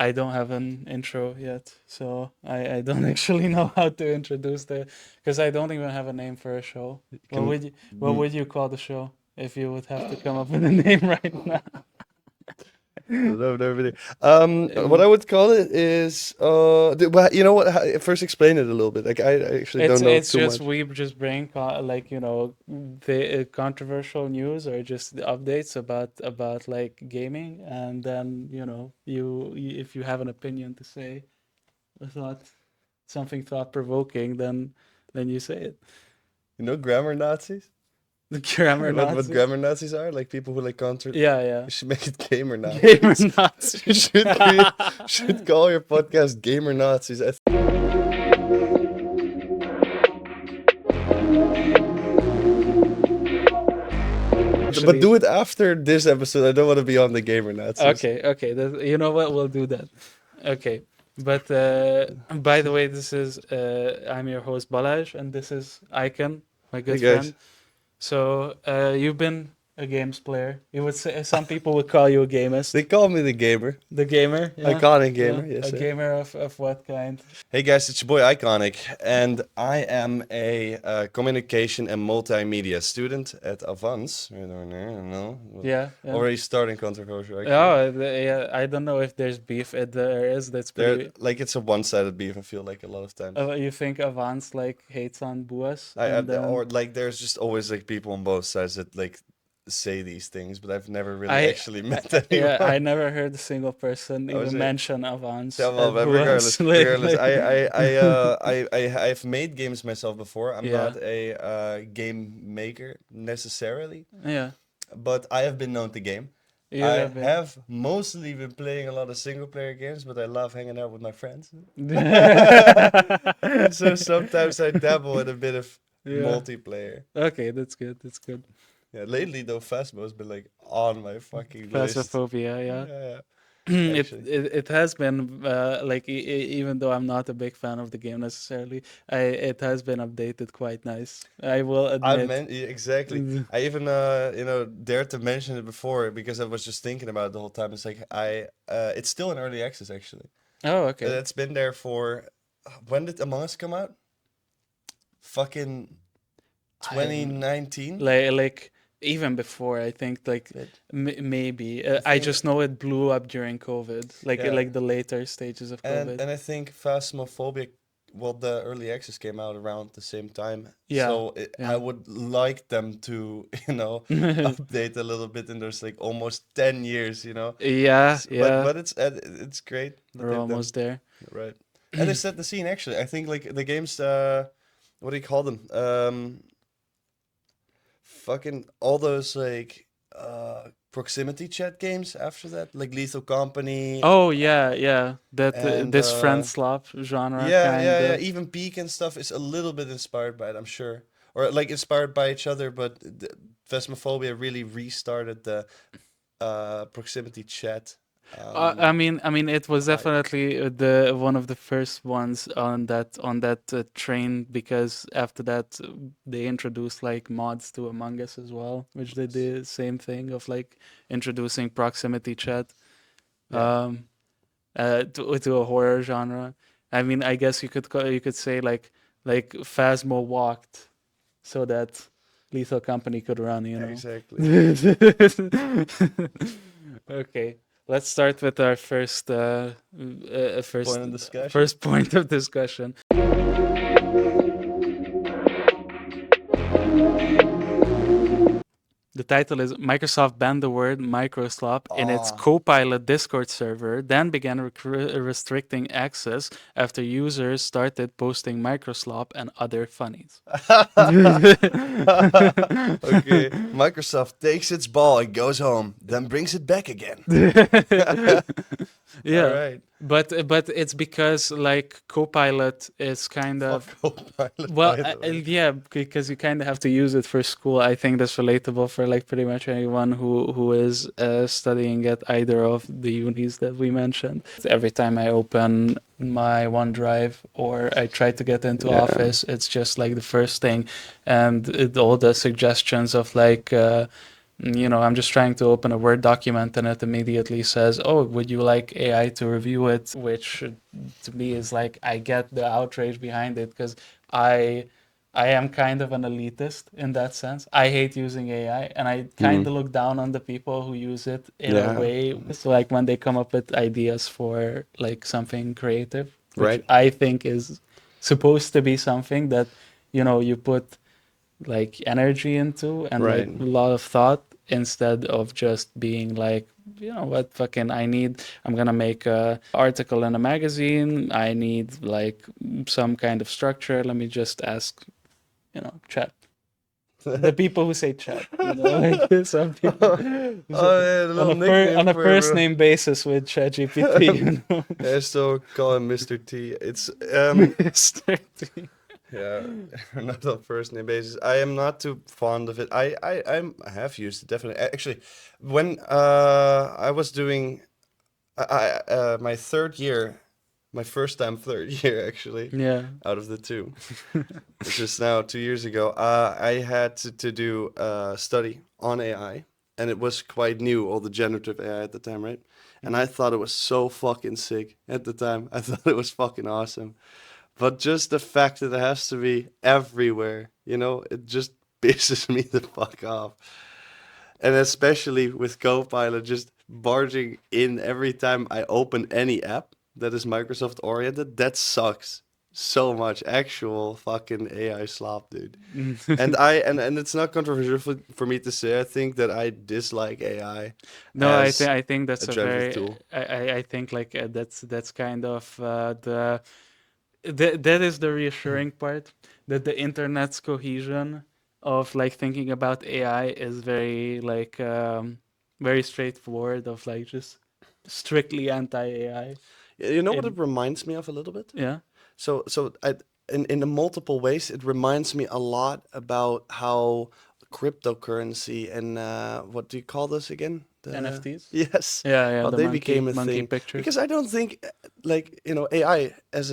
I don't have an intro yet, so I don't actually know how to introduce because I don't even have a name for a show. Can What would you call the show if you would have to come up with a name right now? no, really. What I Um, would call it is you know what? First, explain it a little bit. Like I actually don't know it's too just much. we just bring like the controversial news or just the updates about like gaming, and then if you have an opinion to say, a thought, something thought provoking, then you say it. You know, grammar Nazis. The grammar What Nazis. grammar Nazis are? Like people who like counter. Yeah, yeah. You should make it gamer Gamer Nazis. You Nazis. should call your podcast Gamer Nazis. But Actually, do it after this episode. I don't want to be on the Gamer Nazis. okay. You know what? We'll do that. Okay. But by the way, this is I'm your host Balaj, and this is Icon, my Hey good guys, friend. So you've been a games player. You would say some people would call you a they gamist. call me the gamer, The gamer, yeah, iconic yeah. gamer. Yes, A sir. gamer of what kind? Hey guys, it's your boy Iconic, and I am a communication and multimedia student at Avans. I don't know. Yeah, yeah. Already starting controversial, actually. Oh, yeah. I don't know if there's beef. There is. That's There, pretty. like, it's a one-sided beef. I feel like a lot of times. You think Avance like hates on Buas, I and then or like, there's just always like people on both sides that like say these things, but I've never really I, actually met yeah, anyone. I never heard a single person I was even like, mention yeah, Avance well, at but Buas. regardless, I've made games myself before. I'm Yeah, not a game maker necessarily, yeah. but I have been known to game. You I have been. have mostly been playing a lot of single player games, but I love hanging out with my friends. And so sometimes I dabble in a bit of Yeah. multiplayer. Okay, that's good. That's good. Yeah, lately though, Phasmo has been like on my fucking list. Phasmophobia, yeah. Yeah, it, actually. it it has been like even though I'm not a big fan of the game necessarily, it has been updated quite nice. I will I admit. meant exactly. I even dared to mention it before because I was just thinking about it the whole time. It's like it's still in early access actually. Oh, okay. It's been there for when did Among Us come out? Fucking I have 2019. like even before I think like But maybe I I think just know it blew up during COVID, yeah, like the later stages of COVID. and I think Phasmophobia, well, the early access came out around the same time. Yeah, So I yeah. would like them to, update a little bit in those like almost 10 years. Yeah, yeah. But it's great that We're they've done almost there. right. And they set the scene actually. I think like the games, what do you call them? Fucking all those like proximity chat games after that, like Lethal Company Oh yeah, yeah. That and this friend slop genre kind yeah. of. Even Peak and stuff is a little bit inspired by it, I'm sure, or like inspired by each other. But Phasmophobia really restarted the proximity chat I mean, it was hype. definitely the one of the first ones on that train because after that they introduced like mods to Among Us as well, which they Nice. did same thing of like introducing proximity chat Yeah, um to a horror genre. I mean, I guess you could say like Phasmo walked so that Lethal Company could run, you know. exactly. Okay, let's start with our Point of discussion. first point of discussion. The title is Microsoft banned the word Microslop in its Ah, Copilot Discord server, then began restricting access after users started posting Microslop and other funnies. okay. Microsoft takes its ball and goes home, then brings it back again. All Yeah, right. but it's because like Copilot is kind Fuck of Copilot, well, by the way. yeah, because you kind of have to use it for school. I think that's relatable for like pretty much anyone who is studying at either of the unis that we mentioned. Every time I open my OneDrive or I try to get into Yeah. Office, it's just like the first thing, and all the suggestions of like. I'm just trying to open a Word document and it immediately says, "Oh, would you like AI to review it?" Which to me is like I get the outrage behind it because I I am kind of an elitist in that sense. I hate using AI and I kind Mm. of look down on the people who use it in a Yeah. way. So like when they come up with ideas for like something creative, which Right. I think is supposed to be something that you put like energy into and like Right. a lot of thought instead of just being like what fucking I'm gonna make a article in a magazine. I need like some kind of structure. Let me just ask chat. The people who say chat, like some people Oh, yeah, a on little nickname on a for first everyone. name basis with ChatGPT, I still call him Mr. T. It's Mr. T. yeah, not on first name basis. I am not too fond of it. I have used it definitely. Actually, when I was doing my third year, my first time third year actually, Yeah. out of the two, which is now 2 years ago. I had to do a study on AI, and it was quite new, all the generative AI at the time, right? And I Mhm. thought it was so fucking sick at the time. I thought it was fucking awesome. But just the fact that it has to be everywhere, it just pisses me the fuck off. And especially with Copilot just barging in every time I open any app that is Microsoft oriented, that sucks so much. Actual fucking AI slop, dude. And it's not controversial for me to say. I think that I dislike AI No, as I think a that's a generative very tool. I think like that's kind of that is the reassuring part that the internet's cohesion of like thinking about AI is very like very straightforward of like just strictly anti AI. You know what it In reminds me of a little bit? Yeah, In the multiple ways, it reminds me a lot about how cryptocurrency and what do you call this again? The NFTs. yes, Yeah, how the they became a monkey thing. pictures Because I don't think like AI as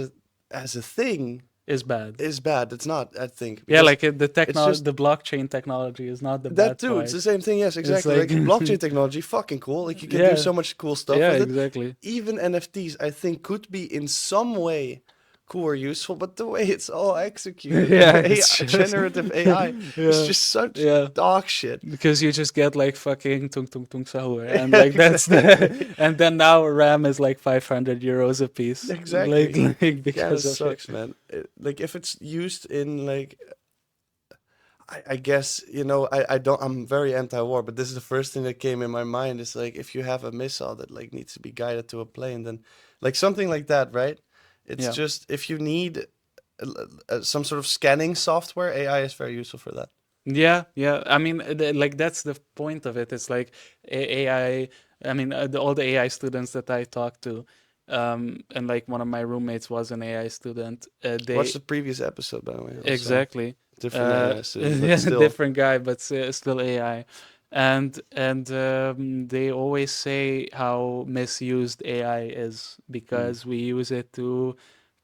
a thing is bad. is bad. It's not. I think Yeah, because like it's just the blockchain technology is not the that bad too. It's part. the same thing. Yes, It's exactly. like Like blockchain technology, fucking cool. Like you can do yeah, so much cool stuff yeah, with it. exactly. Even NFTs, I think, could be in some way cool or useful, but the way it's all executed and Yeah, the it's AI, just generative AI is yeah, just such yeah. dog shit. Because you just get like fucking tung tung tung sahur, and Yeah, like that's exactly. and then now RAM is like 500 euros a piece, like Exactly. like Kind of because of it. sucks, man. Like if it's used in like I guess I don't I'm very anti-war, but this is the first thing that came in my mind is like if you have a missile that like needs to be guided to a plane, then like something like that, right? It's Yeah, just if you need some sort of scanning software, AI is very useful for that. yeah, yeah. I mean, like that's the point of it. It's like AI. I mean, all the AI students that I talked to, and like one of my roommates was an AI student. Watch They the previous episode, by the way. Also, Exactly. different AI student, but Yeah, still. different guy, but still AI. And they always say how misused AI is Mm. because we use it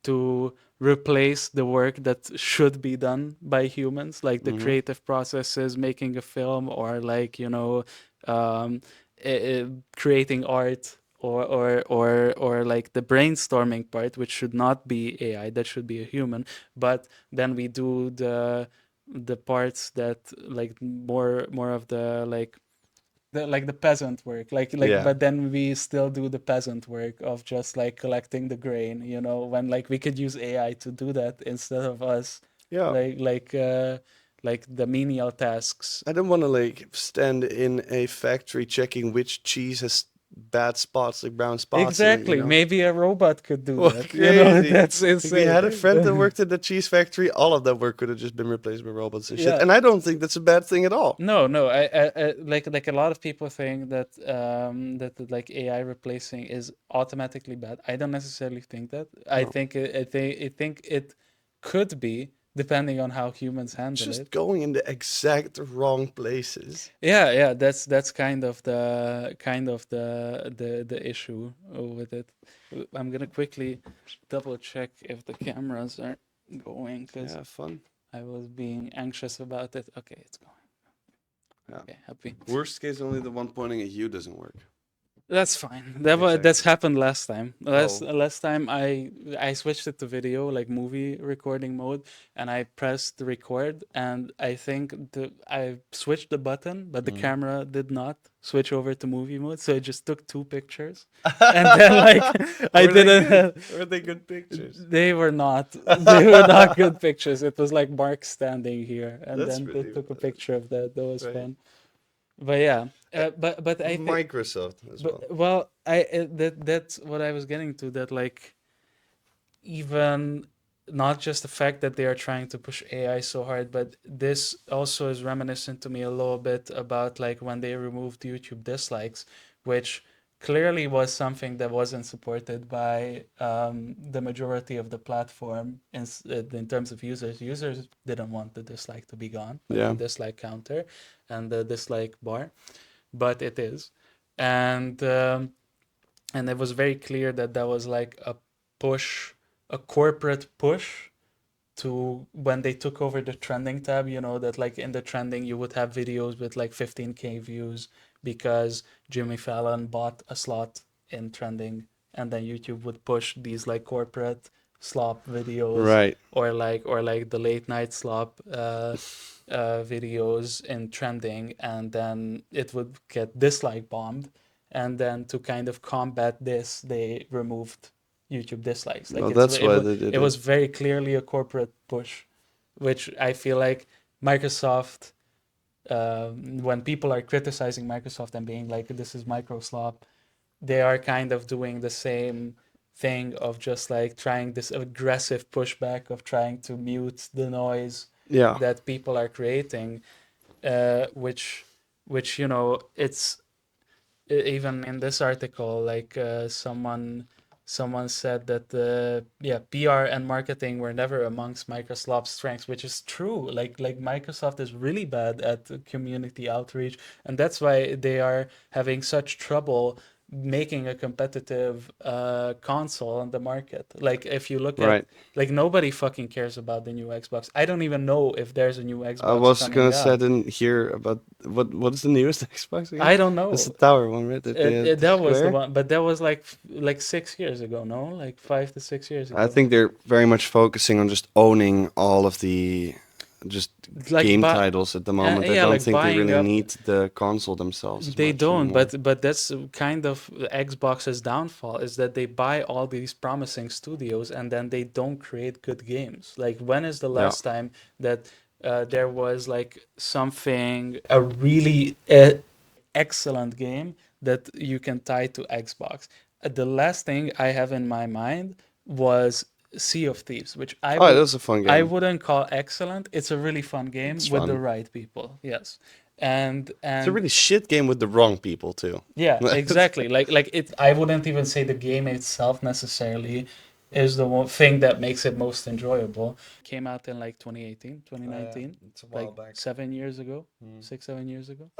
to replace the work that should be done by humans, like the Mm-hmm. creative processes, making a film, or like um, creating art, or like the brainstorming part, which should not be AI, that should be a human. But then we do the parts that like more of the like the peasant work, like Yeah. but then we still do the peasant work of just like collecting the grain, when like we could use AI to do that instead of us, Yeah. like like uh like the menial tasks. I don't want to like stand in a factory checking which cheese has bad spots, like brown spots in it, Exactly, maybe a robot could do Well, that, crazy. that's Like we had a insane. friend that worked at the cheese factory. All of that work could have just been replaced by robots and shit. Yeah. And I don't think that's a bad thing at all. No, no. I like a lot of people think that like AI replacing is automatically bad. I don't necessarily think that. I No, think I think it could be depending on how humans handle just it. going in the exact wrong places. Yeah, yeah. That's kind of the issue with it. I'm gonna quickly double check if the cameras are going because Yeah, fun. I was being anxious about it. Okay, it's going. Yeah. Okay, happy. Worst case, only the one pointing at you doesn't work. That's fine. That's Exactly. happened last time. Last Oh. last time I switched it to video, like movie recording mode, and I pressed record, and I think I switched the button, but the Mm. camera did not switch over to movie mode, so it just took two pictures, and then like I Were they didn't good? have, Were they good pictures? they were not good pictures. It was like Mark standing here, and That's then they pretty took a picture of that. That was right. fun. But yeah, Uh, but I think Microsoft as but well. well, that's what I was getting to. That like even not just the fact that they are trying to push AI so hard, but this also is reminiscent to me a little bit about like when they removed YouTube dislikes, which clearly was something that wasn't supported by the majority of the platform in terms of users. Users didn't want the dislike to be gone, like the Yeah. dislike counter and the dislike bar, but it is. And and it was very clear that that was like a push, a corporate push to when they took over the trending tab, that like in the trending you would have videos with like 15K views because Jimmy Fallon bought a slot in trending, and then YouTube would push these like corporate slop videos, Right. or like the late night slop videos in trending, and then it would get dislike bombed, and then to kind of combat this they removed YouTube dislikes. Like Well, that's why they did it it. was very clearly a corporate push, which I feel like Microsoft, when people are criticizing Microsoft and being like, this is Microslop, they are kind of doing the same thing of just like trying this aggressive pushback of trying to mute the noise Yeah. that people are creating, which it's even in this article, like someone said that yeah, PR and marketing were never amongst Microsoft's strengths, which is true. Like Microsoft is really bad at community outreach, and that's why they are having such trouble making a competitive console on the market. Like if you look at, Right. like, nobody fucking cares about the new Xbox. I don't even know if there's a new I Xbox was coming gonna say I out. didn't hear about what is the newest Xbox again? I don't That's the know. tower one, right? The That was the square. one, but that was like 6 years ago, no? Like 5 to 6 years I ago. think they're very much focusing on just owning all of the just Like, game but titles at the moment. I yeah, don't like think they buying really up. need the console themselves as They much don't, anymore. but that's kind of Xbox's downfall, is that they buy all these promising studios and then they don't create good games. Like, when is the Yeah. last time that there was like something, a really excellent game that you can tie to Xbox? The last thing I have in my mind was Sea of Thieves, which Oh, it was a fun I game. wouldn't call excellent. It's a really fun It's game with the fun. right people. Yes. And It's a and really shit game with the wrong people too. yeah, exactly. Like it, I wouldn't even say the game itself necessarily is the one thing that makes it most enjoyable. Came out in like 2018, Yeah, 2019, it's a while like back. 7 years ago, Hmm. 6, 7 years ago.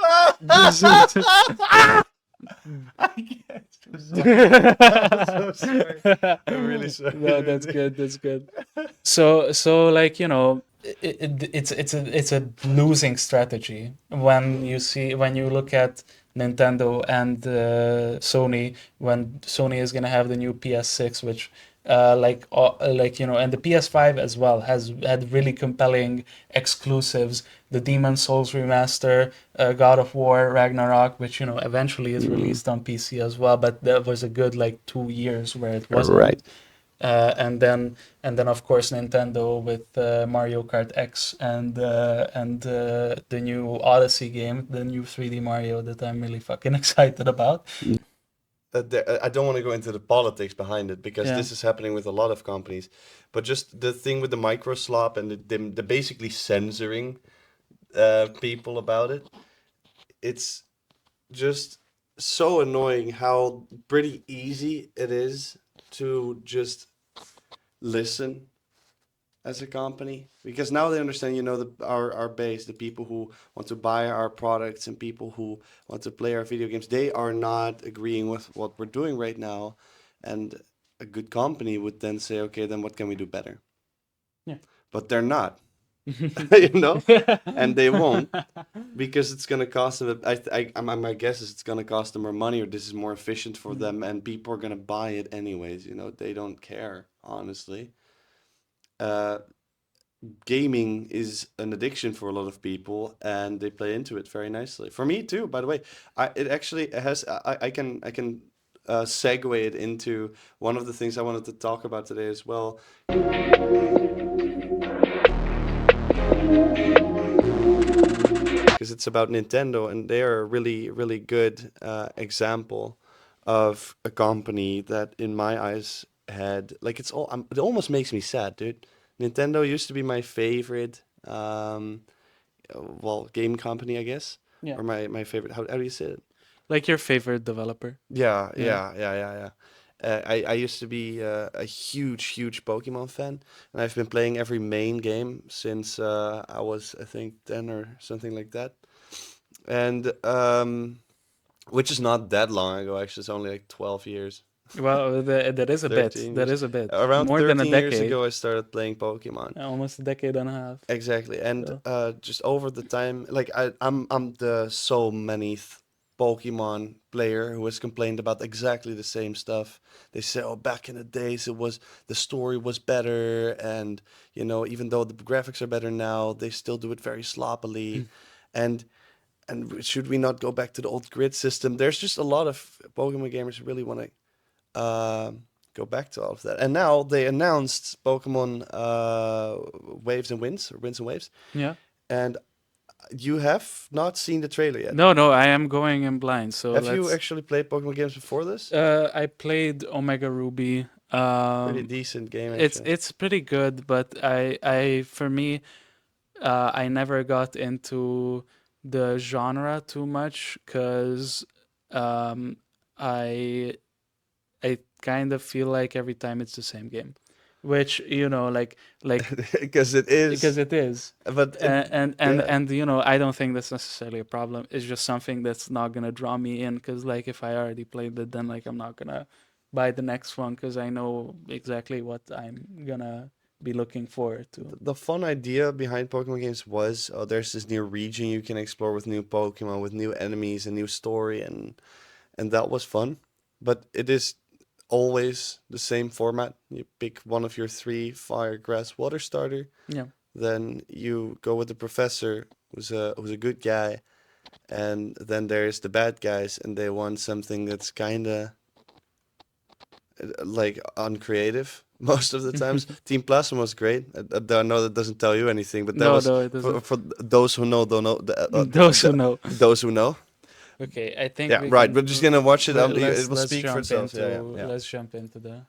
I can't. I'm so sorry. I'm really sorry. No, that's good. That's good. So like, it's a losing strategy when you look at Nintendo and Sony, when Sony is gonna have the new PS6, which and the PS5 as well has had really compelling exclusives. The Demon Souls remaster, God of War Ragnarok, which eventually is Mm, released on PC as well, but there was a good like 2 years where it wasn't. right. And then of course Nintendo with Mario Kart X and the new Odyssey game, the new 3D Mario that I'm really fucking excited about. I don't want to go into the politics behind it because Yeah. this is happening with a lot of companies, but just the thing with the micro slop and the basically censoring people about it, it's just so annoying how pretty easy it is to just listen as a company because now they understand, our base, the people who want to buy our products and people who want to play our video games, they are not agreeing with what we're doing right now, and a good company would then say, okay, then what can we do better? Yeah. But they're not. you know, and they won't because it's gonna cost them. My guess is it's gonna cost them more money, or this is more efficient for Mm. them, and people are gonna buy it anyways. You know, they don't care honestly. Uh, Gaming is an addiction for a lot of people, and they play into it very nicely. For me too, by the way. It actually has. I can segue it into one of the things I wanted to talk about today as well, because it's about Nintendo, and they are a really, really good example of a company that, in my eyes, had like it almost makes me sad, dude. Nintendo used to be my favorite, well, game company, I guess, Yeah. or my favorite. How do you say it? Like your favorite developer. Yeah, Yeah. yeah, yeah, yeah, yeah. I used to be a huge, huge Pokemon fan, and I've been playing every main game since I was, I think, 10 or something like that. And which is not that long ago, actually. It's only like 12 years, Well, that is a bit. 13 That years. is a bit. Around More than a 13 years decade. ago, I started playing Pokemon. Almost a decade and a half. Exactly, and So. just over the time, like I'm the so many Pokemon player who has complained about exactly the same stuff. They say, "Oh, back in the days, it was the story was better, and even though the graphics are better now, they still do it very sloppily." And should we not go back to the old grid system? There's just a lot of Pokemon gamers who really want to go back to all of that. And now they announced Pokemon Waves and Winds, or Winds and Waves, Yeah. and you have not seen the trailer yet. No, no, I am going in blind. So Have you let's. actually played Pokemon games before this? I played Omega Ruby. Pretty decent game, It's actually. it's pretty good, but for me, I never got into the genre too much because um, I I kind of feel like every time it's the same game, which like Because it because is, it is. but And yeah, and I don't think that's necessarily a problem. It's just something that's not gonna draw me in because like if I already played it, then like I'm not gonna buy the next one because I know exactly what I'm gonna be looking forward to. the fun idea behind Pokemon games was, oh, there's this new region you can explore with new Pokemon, with new enemies, a new story, and that was fun. But it is always the same format. You pick one of your three: fire, grass, water starter. Yeah. Then you go with the professor, who's a good guy, and then there's the bad guys, and they want something that's kind of like uncreative most of the times. Team Plasma was great. I know that doesn't tell you anything, but that No, was no, it for doesn't. those who know don't know. Those who know. Those who know. Okay, I think Yeah, we right. can We're just gonna watch it. It will let's speak for jump itself. Yeah, yeah, into yeah. the.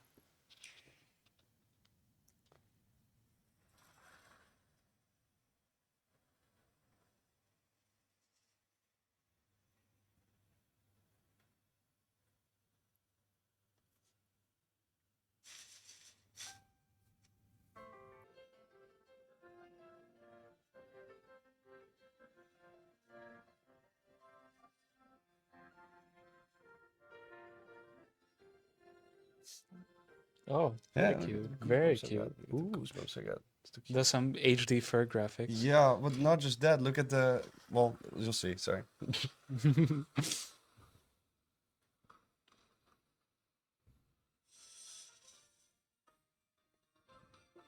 Oh, very Yeah, cute, the very goosebumps I got. cute. Look at the Ooh, goosebumps I got. It's too cute. there's some HD fur graphics. Yeah, but not just that. Look at the. Well, you'll see. Sorry.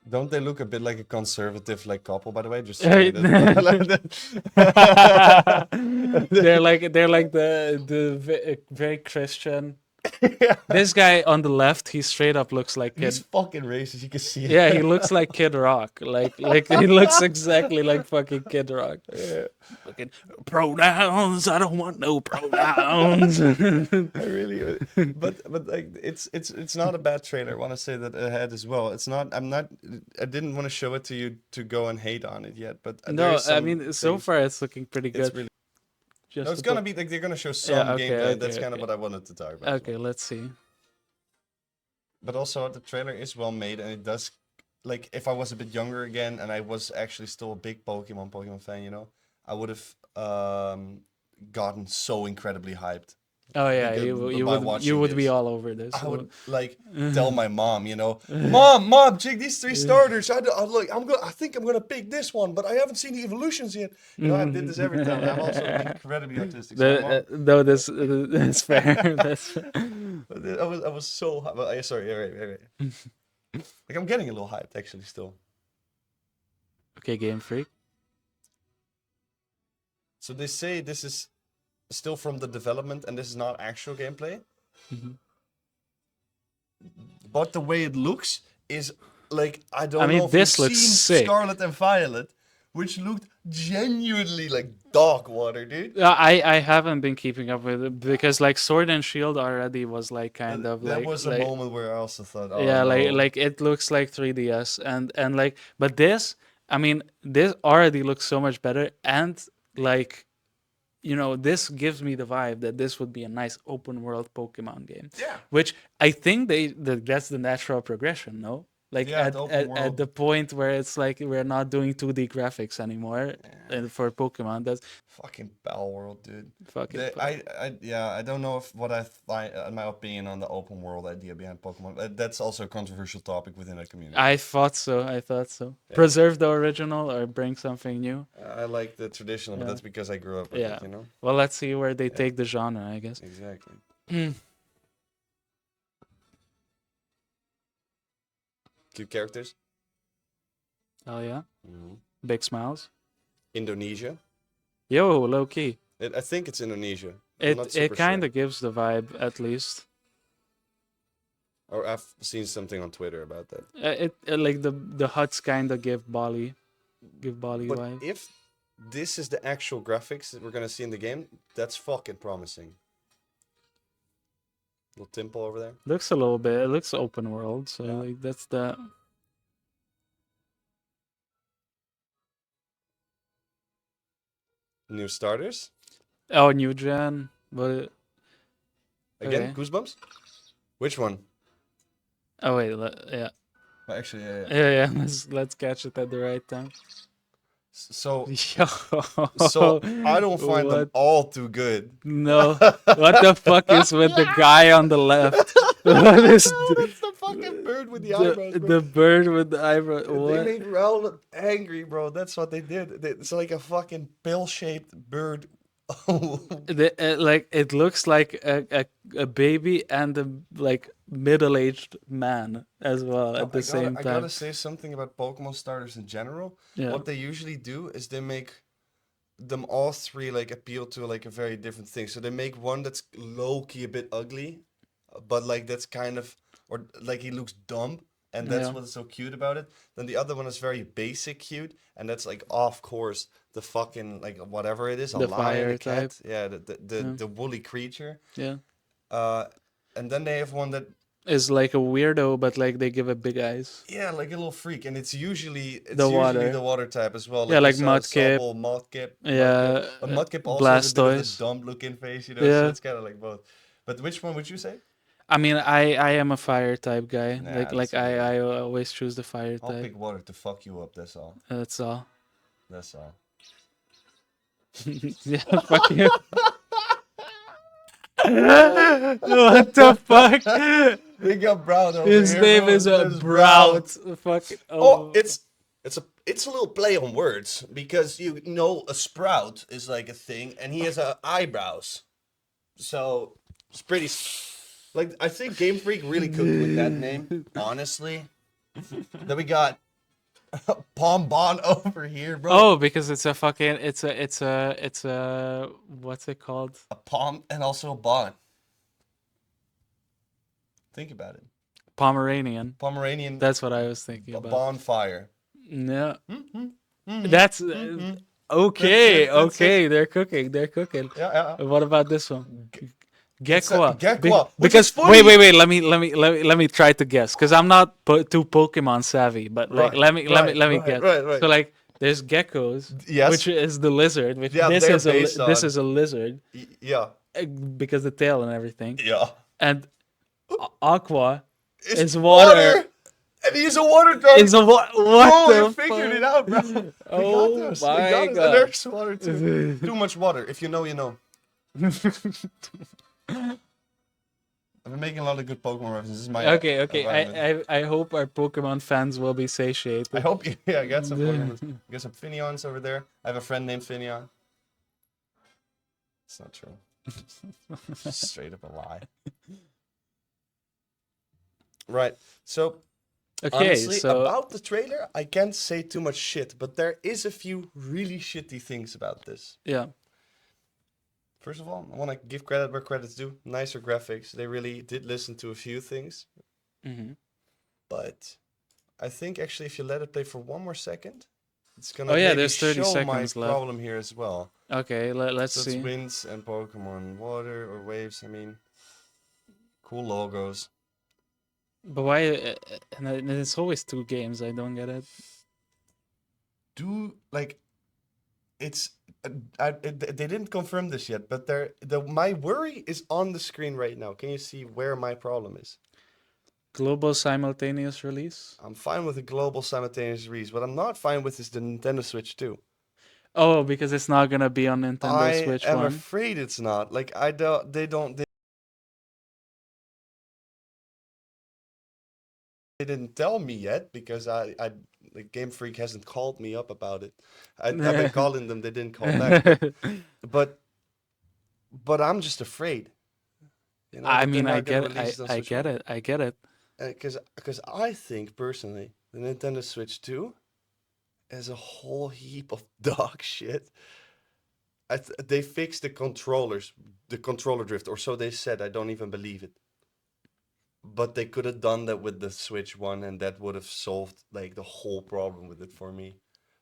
Don't they look a bit like a conservative like couple, by the way? Just saying they're that. like the very Christian. Yeah. This guy on the left, he straight up looks like He's Kid. fucking racist. You can see Yeah, he it. looks like Kid Rock. Like he looks exactly like fucking Kid Rock. Yeah, Fucking pronouns. I don't want no pronouns. I really. But like it's not a bad trailer. I want to say that ahead as well. It's not. I'm not. I didn't want to show it to you to go and hate on it yet. But there No, is I some mean so things. far it's looking pretty It's good. really. No, Just it's to gonna put. be like they're gonna show Yeah. some Okay. gameplay, and that's Okay. kind of Okay. what I wanted to talk about as Okay. well. Let's see. But also the trailer is well made, and it does, like, if I was a bit younger again and I was actually still a big Pokemon fan, I would have gotten so incredibly hyped. Oh yeah, because you by would you watching would be this. all over this. I would So. like tell my mom, mom, check these three starters. I think I'm gonna pick this one, but I haven't seen the evolutions yet. I did this every time. I'm also incredibly autistic, so my mom. No, this that's fair. That's I was so. Sorry, right. Like I'm getting a little hyped actually still. okay. Game Freak. So they say this is still from the development and this is not actual gameplay, Mhm. but the way it looks is like I I don't know mean, if you've this looks seen sick. Scarlet and Violet, which looked genuinely like dog water, dude. I haven't been keeping up with it because like Sword and Shield already was like kind of That was a moment where I also thought, oh yeah, no. like it looks like 3DS and like but this, I mean, this already looks so much better and like this gives me the vibe that this would be a nice open world Pokemon game, Yeah. which I think that's the natural progression, no? Like Yeah, the open at world. the point where it's like we're not doing 2D graphics anymore, Yeah. and for Pokemon, that's Fucking Battle World, dude. fucking. I don't know if what I find, my opinion on the open world idea behind Pokemon. That's also a controversial topic within that community. I thought so. I thought so. Yeah. Preserve the original or bring something new. I like the traditional, but Yeah. that's because I grew up with Yeah. it. Well, let's see where they Yeah. take the genre, I guess. Exactly. Cute characters. Oh yeah. Mhm. Big smiles. Indonesia. Yo, low key. I think it's Indonesia. I'm not It super kind sure. of gives the vibe at least. Or I've seen something on Twitter about that. Like the huts kind of give Bali But vibe. if this is the actual graphics that we're gonna see in the game, that's fucking promising. Little temple over there. Looks a little bit. It looks open world, so Yeah. like that's the. New starters. Oh, new gen, but Again, okay. goosebumps. Which one? Oh wait, yeah, Actually, yeah. yeah. Let's catch it at the right time. So, Yo, so I don't find them what? all too good. No, what the fuck is with the guy on the left? What is That's the fucking bird with the eyebrows, bro. the bird with the eyebrow? They What? made Raul angry, bro. That's what they did. It's like a fucking pill-shaped bird. Like it looks like a baby and a like middle-aged man as well at the same I gotta time. say something about Pokemon starters in general. Yeah, What they usually do is they make them all three like appeal to like a very different thing. So they make one that's low key a bit ugly, but like that's kind of or like he looks dumb, and that's yeah. what's so cute about it. Then the other one is very basic cute, and that's like of course the fucking like whatever it is, a The lion, a fire type. cat, yeah, Yeah, the woolly creature. yeah. Uh, and then they have one that Is like a weirdo, but like they give it big eyes. yeah, like a little freak, and it's usually The water. the water type as well. Yeah, Like you like saw Mudkip. Sobble, Mudkip. Yeah, But Mudkip also has a bit of the Blastoise. dumb looking face, so Yeah. it's kind of like both. But which one would you say? I mean, I am a fire type guy. Nah, Like that's okay. I always choose the fire I'll type. pick water to fuck you up. That's all. That's all. That's all. Yeah, fuck you. What the fuck? We got Brown over His here, name bro. is a This Brown. Brout. Fuck. Oh, it's a little play on words because a sprout is like a thing, and he has eyebrows. So it's pretty. Like I think Game Freak really cooked with that name. Honestly, then we got Palm Bon over here, bro. Oh, because it's a fucking it's a what's it called? A palm and also a bon. Think about it. Pomeranian. Pomeranian. That's what I was thinking A about. bonfire. No. Mm-hmm. That's okay. That's it. Okay, they're cooking. They're cooking. Yeah. What about this one? It's a Gekwa. Gekwa, which Because is funny. wait. Let me try to guess. Because I'm not too Pokemon savvy. But like, Right, let me right, guess. right. So like, there's geckos. Yes. Which is the lizard. Which Yeah, this they're is based this on- is a lizard Yeah. because the tail and everything. Yeah. And Aqua It's is water. And he's a water type. Is a what? Bro, What you the figured fuck? it out, bro. Oh We got this. my And God. there's water too. Too much water. If you know, you know. I've been making a lot of good Pokemon references. This is my Okay, okay. environment. I hope our Pokemon fans will be I satiated. hope you. Yeah, I got some Pokemon. I got some Finions over there. I have a friend named Finion. It's not true. Straight up a lie. Right. So Okay, honestly, so about the trailer, I can't say too much shit, but there is a few really shitty things about this. yeah. First of all, I want to give credit where credit's due. Nicer graphics. They really did listen to a few things, Hmm. but I think actually if you let it play for one more second, it's Oh gonna yeah, maybe there's 30 show my seconds left. problem here as well. Okay, let's So it's see. winds and Pokemon, water or waves. I mean, cool logos. But why? And it's always two games. I don't get it. Do like it's they didn't confirm this yet, but my worry is on the screen right now. Can you see where my problem is? Global simultaneous release. I'm fine with the global simultaneous release. What I'm not fine with is the Nintendo Switch 2. Oh, because it's not gonna be on Nintendo I Switch am One. afraid it's not. Like I don't they didn't tell me yet because I the Game Freak hasn't called me up about it. I've been calling them, they didn't call back, but but I'm just afraid, I that they're mean, I not gonna get it. release it on I Switch get One. it. I get it. Because I think personally the Nintendo Switch 2 is a whole heap of dog shit. They fixed the controllers, the controller drift, or so they said. I don't even believe it. But they could have done that with the Switch One, and that would have solved like the whole problem with it for me.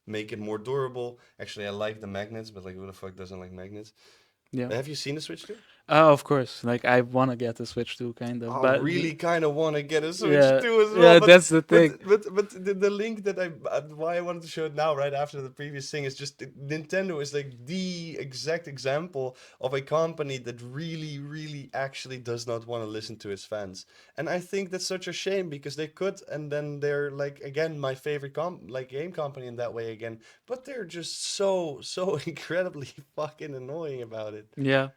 Make it more durable. Actually, I like the magnets, but like, who the fuck doesn't like magnets? Yeah. Have you seen the Switch 2? Of course. Like I want to get the Switch too, kind of. I But really kind of want to get a Switch yeah, 2 as well, yeah, that's the thing. but the link that why I wanted to show it now, right after the previous thing, is just Nintendo is like the exact example of a company that really actually does not want to listen to its fans, and I think that's such a shame because they could, and then they're like again my favorite game company in that way again, but they're just so incredibly fucking annoying about it. Yeah.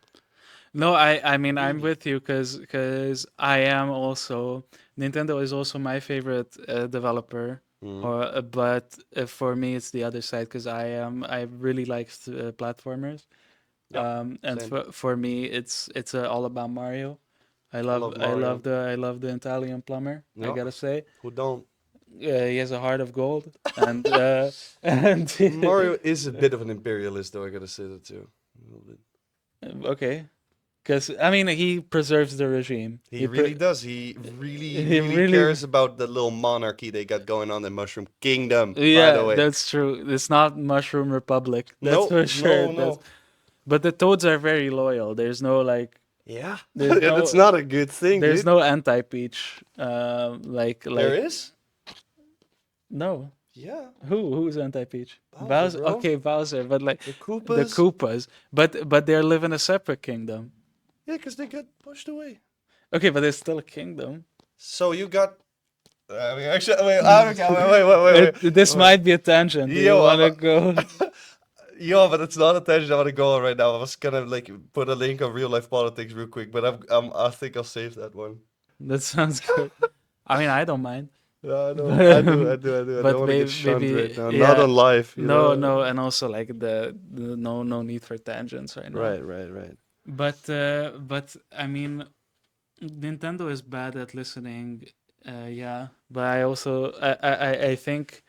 No, I mean I'm Really. with you because I am also Nintendo is also my favorite developer. Mm. Or but for me it's the other side because I really like platformers. Yep. And Same. for me it's all about Mario. I love Mario. I love the Italian plumber. I Yeah. gotta say, Who don't? he has a heart of gold, and and Mario is a bit of an imperialist, though. I gotta say that too. A little bit. okay, because I mean he preserves the regime. He really does. He He really really cares about the little monarchy they got going on in Mushroom Kingdom. By the yeah, way, that's true. It's not Mushroom Republic, that's no, for sure. no, That's no. but the Toads are very loyal. There's no like Yeah, there's yeah, that's no not a good thing, there's dude. no anti Peach. There is. No. Yeah, Who's anti Peach? Bowser, Bowser. bro. Okay, Bowser, but like The the Koopas. Koopas. But they live in a separate kingdom. Yeah, because they got pushed away. Okay, but it's still a kingdom. So you got. Actually, wait, okay, This wait. might be a tangent. Do you Yo, want to go? Yo, but it's not a tangent I want to go on right now. I was gonna like put a link on real life politics real quick, but I think I'll save that one. That sounds good. I mean, I don't mind. No, no, I But, do, I do, I do. I don't want to get shunned right maybe now. Not yeah. on live, you No, know. no, and also like the no need for tangents right now. Right, right, right. But I mean, Nintendo is bad at listening. Yeah, but I also I think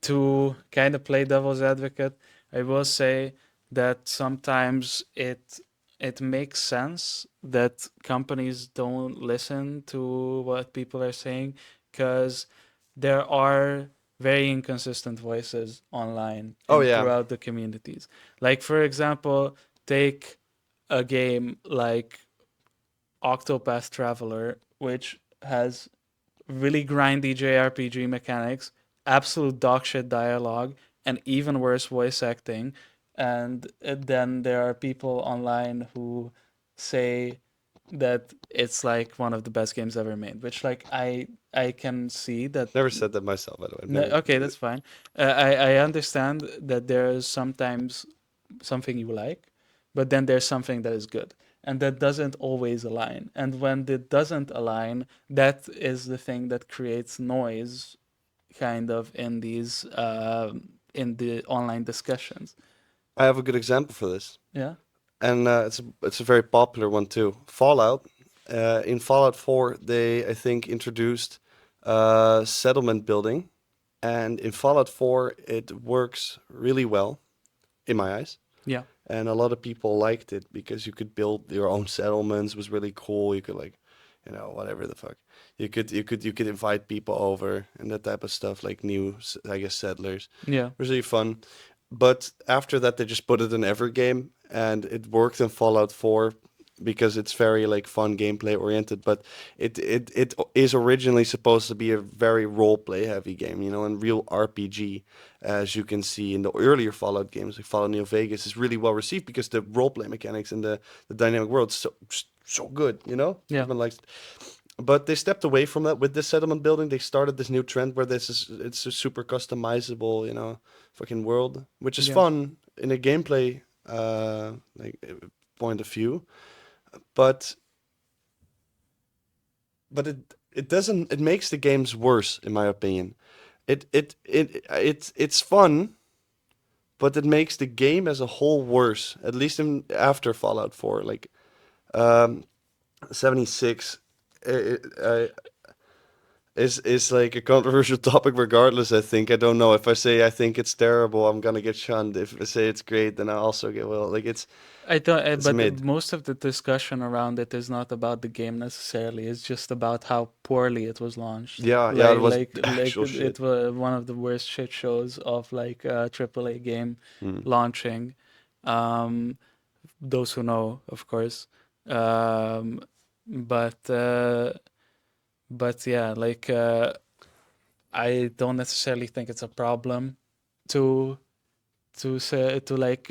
to kind of play devil's advocate, I will say that sometimes it makes sense that companies don't listen to what people are saying because there are very inconsistent voices online Oh and yeah, throughout the communities. Like for example, take a game like Octopath Traveler, which has really grindy JRPG mechanics, absolute dogshit dialogue, and even worse voice acting. And then there are people online who say that it's like one of the best games ever made, which like I can see that. never said that myself. By the way, I've No, never. okay, that's fine. I understand that there is sometimes something you like, but then there's something that is good. and that doesn't always align. And when it doesn't align, that is the thing that creates noise, kind of in the online discussions. I have a good example for this, Yeah, and it's a very popular one too. Fallout. In Fallout 4, they I think introduced settlement building, and in Fallout 4, it works really well in my eyes. yeah, And a lot of people liked it because you could build your own settlements. It was really cool. You could like, whatever the fuck. You could invite people over and that type of stuff, like new, I guess, settlers. yeah, It was really fun. But after that, they just put it in every game, and it worked in Fallout 4 because it's very like fun gameplay oriented. But it is originally supposed to be a very role play heavy game, and real RPG, as you can see in the earlier Fallout games, like Fallout New Vegas, is really well received because the role play mechanics and the dynamic world is so good. yeah, Everyone likes. But they stepped away from that with this settlement building. They started this new trend where it's a super customizable, fucking world, which is yeah, fun in a gameplay point of view. But it doesn't it makes the games worse in my opinion. It's fun, but it makes the game as a whole worse. At least in after Fallout 4, like um, 76. Is like a controversial topic regardless. I don't know if I say I think it's terrible, I'm gonna get shunned. If I say it's great, then I also get, well, like I don't, it's but mid. most of the discussion around it is not about the game necessarily. It's just about how poorly it was launched. Yeah, it Like, was like, like actual it shit. was one of the worst shit shows of like a AAA game Hmm. launching. Um, those who know, of course. Um, but uh, but yeah, I don't necessarily think it's a problem to to like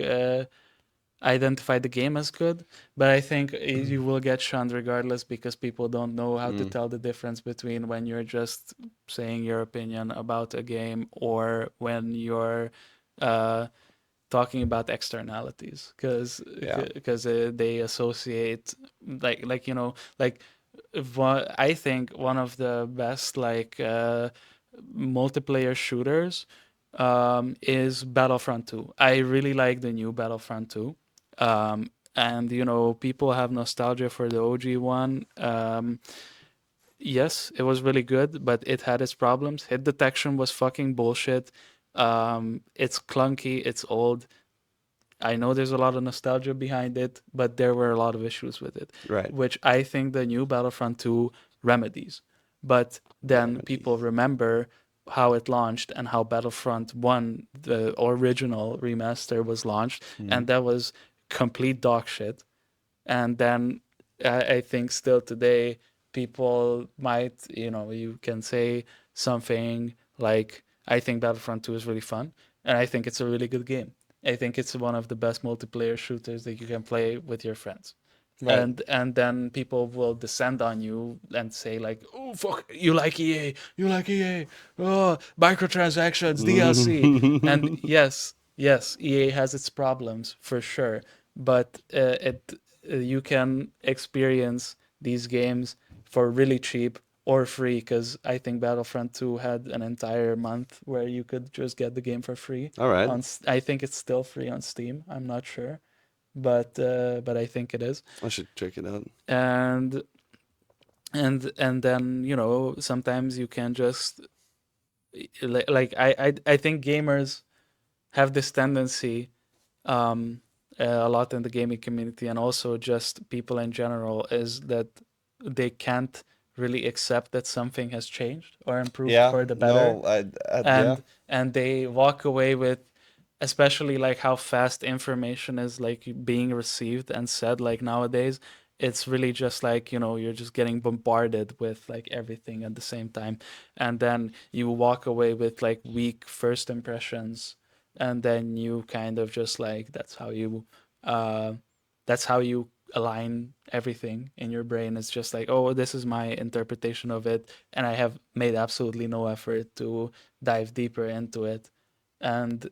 identify the game as good, but I think you will get shunned regardless because people don't know how to Mm. tell the difference between when you're just saying your opinion about a game or when you're uh, talking about externalities, Yeah. because they associate like I think one of the best multiplayer shooters is Battlefront 2. I really like the new Battlefront 2. And people have nostalgia for the OG one. Yes, it was really good, but it had its problems. Hit detection was fucking bullshit. It's clunky, it's old. I know there's a lot of nostalgia behind it, but there were a lot of issues with it, Right. which I think the new Battlefront 2 remedies. But then Remedy. people remember how it launched and how Battlefront 1, the original remaster, was launched, Hmm. and that was complete dog shit. And then I think still today, people might, you can say something like, I think Battlefront 2 is really fun, and I think it's a really good game. I think it's one of the best multiplayer shooters that you can play with your friends. Right. And then people will descend on you and say like, "Oh fuck, you like EA, you like EA, oh microtransactions, DLC." And yes, yes, EA has its problems for sure, but it you can experience these games for really cheap or free, because I think Battlefront 2 had an entire month where you could just get the game for free All right. I think it's still free on Steam. I'm not sure, but I think it is. I should check it out. And and then sometimes you can just I think gamers have this tendency, um, a lot in the gaming community and also just people in general, is that they can't really accept that something has changed or improved Yeah. for the better, No. Yeah. and they walk away with, especially like how fast information is like being received and said, like nowadays it's really just like you're just getting bombarded with like everything at the same time, and then you walk away with like weak first impressions, and then you kind of just like uh that's how you align everything in your brain. It's just like, oh, this is my interpretation of it, and I have made absolutely no effort to dive deeper into it. And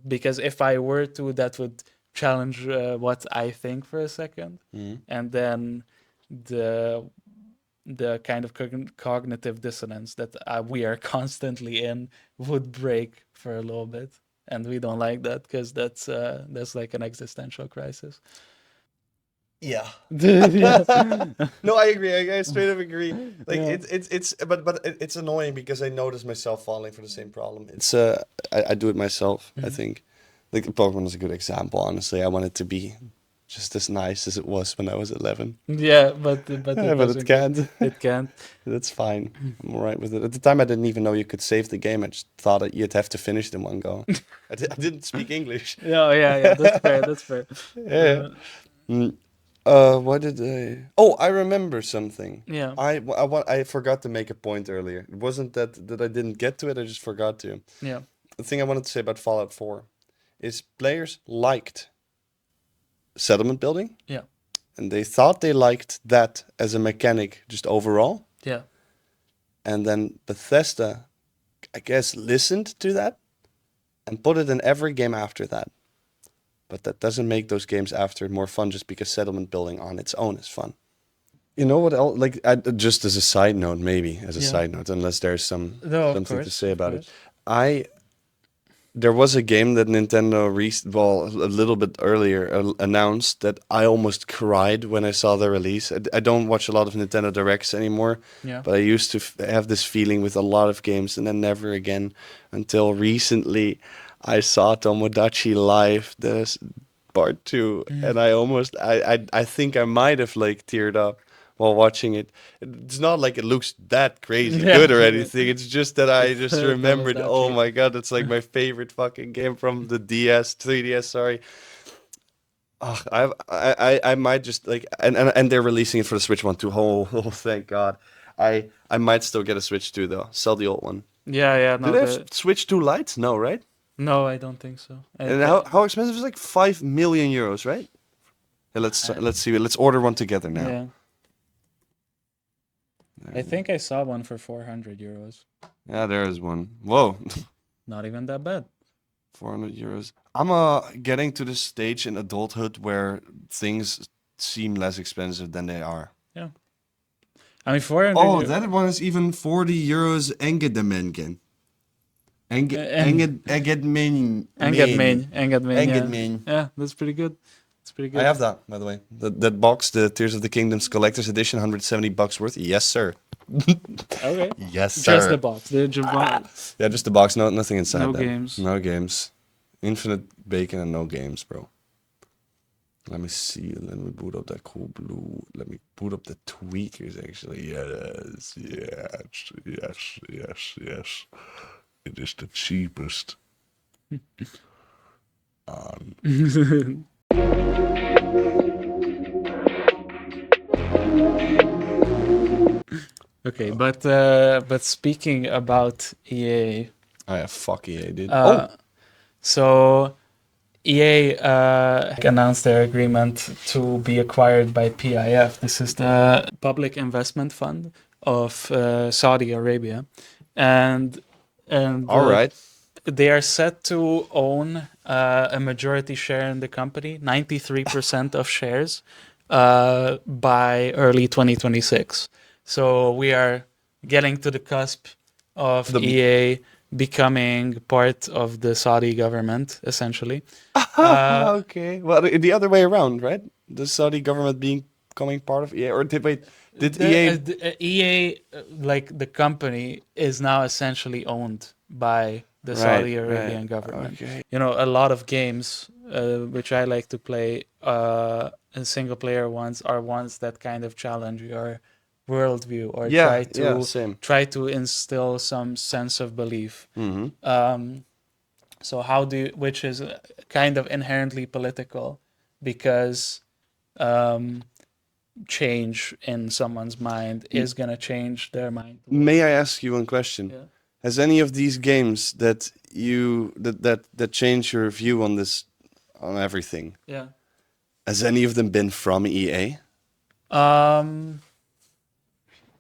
because if I were to, that would challenge what I think for a second, Mhm. and then the kind of cognitive dissonance that we are constantly in would break for a little bit, and we don't like that because that's like an existential crisis. Yeah. Yeah. No, I agree. I straight up agree. Like Yeah. it's annoying because I notice myself falling for the same problem. It's I do it myself. I Mhm. think, like Pokemon is a good example. Honestly, I want it to be just as nice as it was when I was 11. Yeah, but it But it doesn't get can't. it can't. That's fine. I'm all right with it. At the time, I didn't even know you could save the game. I just thought that you'd have to finish it in one go. I didn't speak English. Yeah, yeah, yeah. That's fair. That's fair. Yeah. Uh, Mm. What did I? Oh, I remember something. yeah, I forgot to make a point earlier. It wasn't that I didn't get to it. I just forgot to. yeah, The thing I wanted to say about Fallout 4 is players liked settlement building, yeah, and they thought they liked that as a mechanic just overall. yeah. And then Bethesda, I guess, listened to that and put it in every game after that. But that doesn't make those games after more fun just because settlement building on its own is fun. You know what else? Like, just as a side note, maybe as a Yeah. side note, unless there's No, of something to course, say of about it. course. I There was a game that Nintendo well, a little bit earlier announced that I almost cried when I saw the release. I don't watch a lot of Nintendo Directs anymore, Yeah. but I used to have this feeling with a lot of games, and then never again until recently. I saw Tomodachi Live, part two, Mm. and I think I might have like teared up while watching it. It's not like it looks that crazy Yeah. good or anything. It's just that I It's just remembered, oh Tomodachi. my god, it's like my favorite fucking game from the 3DS, sorry. Ugh, I might just like and they're releasing it for the Switch one too. Oh, thank God. I might still get a Switch 2 though. Sell the old one. Yeah, yeah. Do No, they have the Switch 2 Lights? No, right? no, I don't think so. And how expensive is it? Like 5 million euros, right? Yeah, I, let's see. Let's order one together now. yeah. I think I saw one for 400 euros. Yeah, there is one. Whoa, Not even that bad. 400 euros. I'm getting to the stage in adulthood where things seem less expensive than they are. Yeah. I mean, 400 Oh, euros. that one is even 40 euros Engedemengen. And Engedmen. Engedmain, yeah. Engedmen. Yeah, that's pretty good. That's pretty I good. have that, by the way. That box, the Tears of the Kingdoms Collector's Edition, $170 worth. Yes, sir. Okay. Yes, Just the sir. box. The Yeah, just the box, nothing inside no that. games. No games. Infinite bacon and no games, bro. Let me see. Let me boot up that cool blue. Let me boot up the tweakers, actually. Yes, yes, yes, yes, yes. It is the cheapest. Okay, but speaking about EA, Oh, yeah, fuck EA, dude. uh, so EA announced their agreement to be acquired by PIF. This is the Public Investment Fund of Saudi Arabia, and all right. they are set to own a majority share in the company, 93% of shares, by early 2026. So we are getting to the cusp of The EA becoming part of the Saudi government, essentially. Uh, okay. Well, the other way around, right? The Saudi government becoming part of EA, or did EA? the EA, like the company, is now essentially owned by the Right, Saudi right. Arabian government. Okay. You know, a lot of games which I like to play, and single player ones, are ones that kind of challenge your worldview or Yeah, yeah, same. try to instill some sense of belief. Mm-hmm. So which is kind of inherently political, because um, change in someone's mind is gonna change their mind towards. May I ask you one question? Yeah. Has any of these games that change your view on this, on everything, Yeah. has any of them been from EA? Um.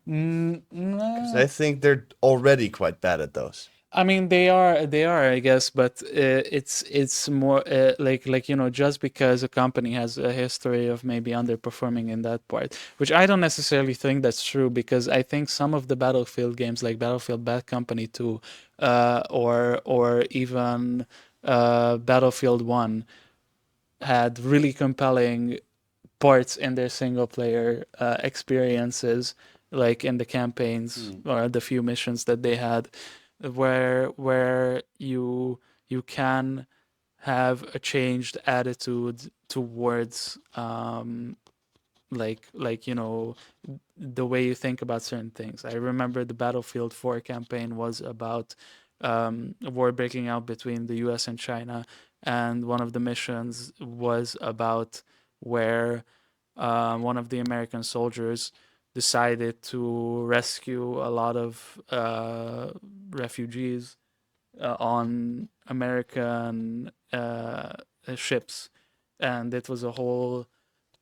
Because Nah. I think they're already quite bad at those. I mean, they are, I guess, but it's more like just because a company has a history of maybe underperforming in that part, which I don't necessarily think that's true because I think some of the Battlefield games, like Battlefield Bad Company 2, or even Battlefield 1, had really compelling parts in their single player experiences, like in the campaigns Hmm. or the few missions that they had, where you can have a changed attitude towards like the way you think about certain things. I remember the Battlefield 4 campaign was about a war breaking out between the US and China, and one of the missions was about where one of the American soldiers decided to rescue a lot of refugees on American ships, and it was a whole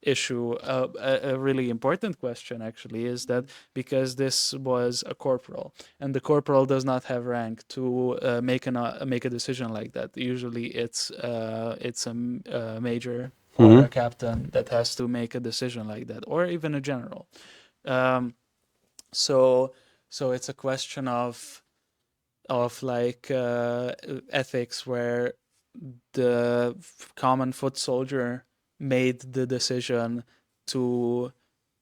issue. A really important question actually is that because this was a corporal, and the corporal does not have rank to make a decision like that. Usually, it's a major or Hmm. a captain that has to make a decision like that, or even a general. Um, so so it's a question of like ethics where the common foot soldier made the decision to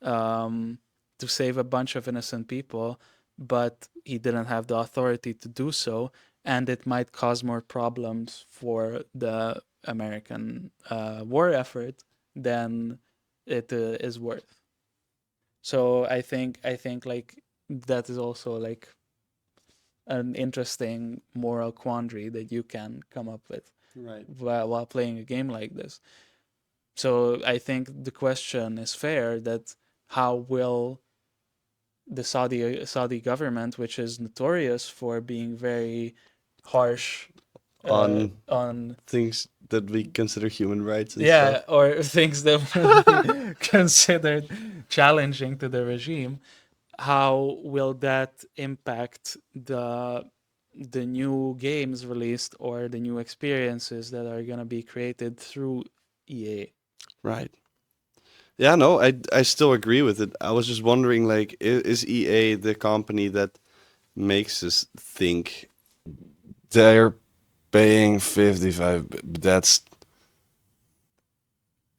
um, to save a bunch of innocent people, but he didn't have the authority to do so, and it might cause more problems for the American war effort than it is worth. So I think like that is also like an interesting moral quandary that you can come up with Right. while playing a game like this. So I think the question is fair that how will the Saudi government, which is notorious for being very harsh On on things that we consider human rights and stuff. yeah, or things that would be considered challenging to the regime, how will that impact the new games released or the new experiences that are going to be created through EA? Right. Yeah, no, I still agree with it. I was just wondering, like, is EA the company that makes us think they're paying 55? That's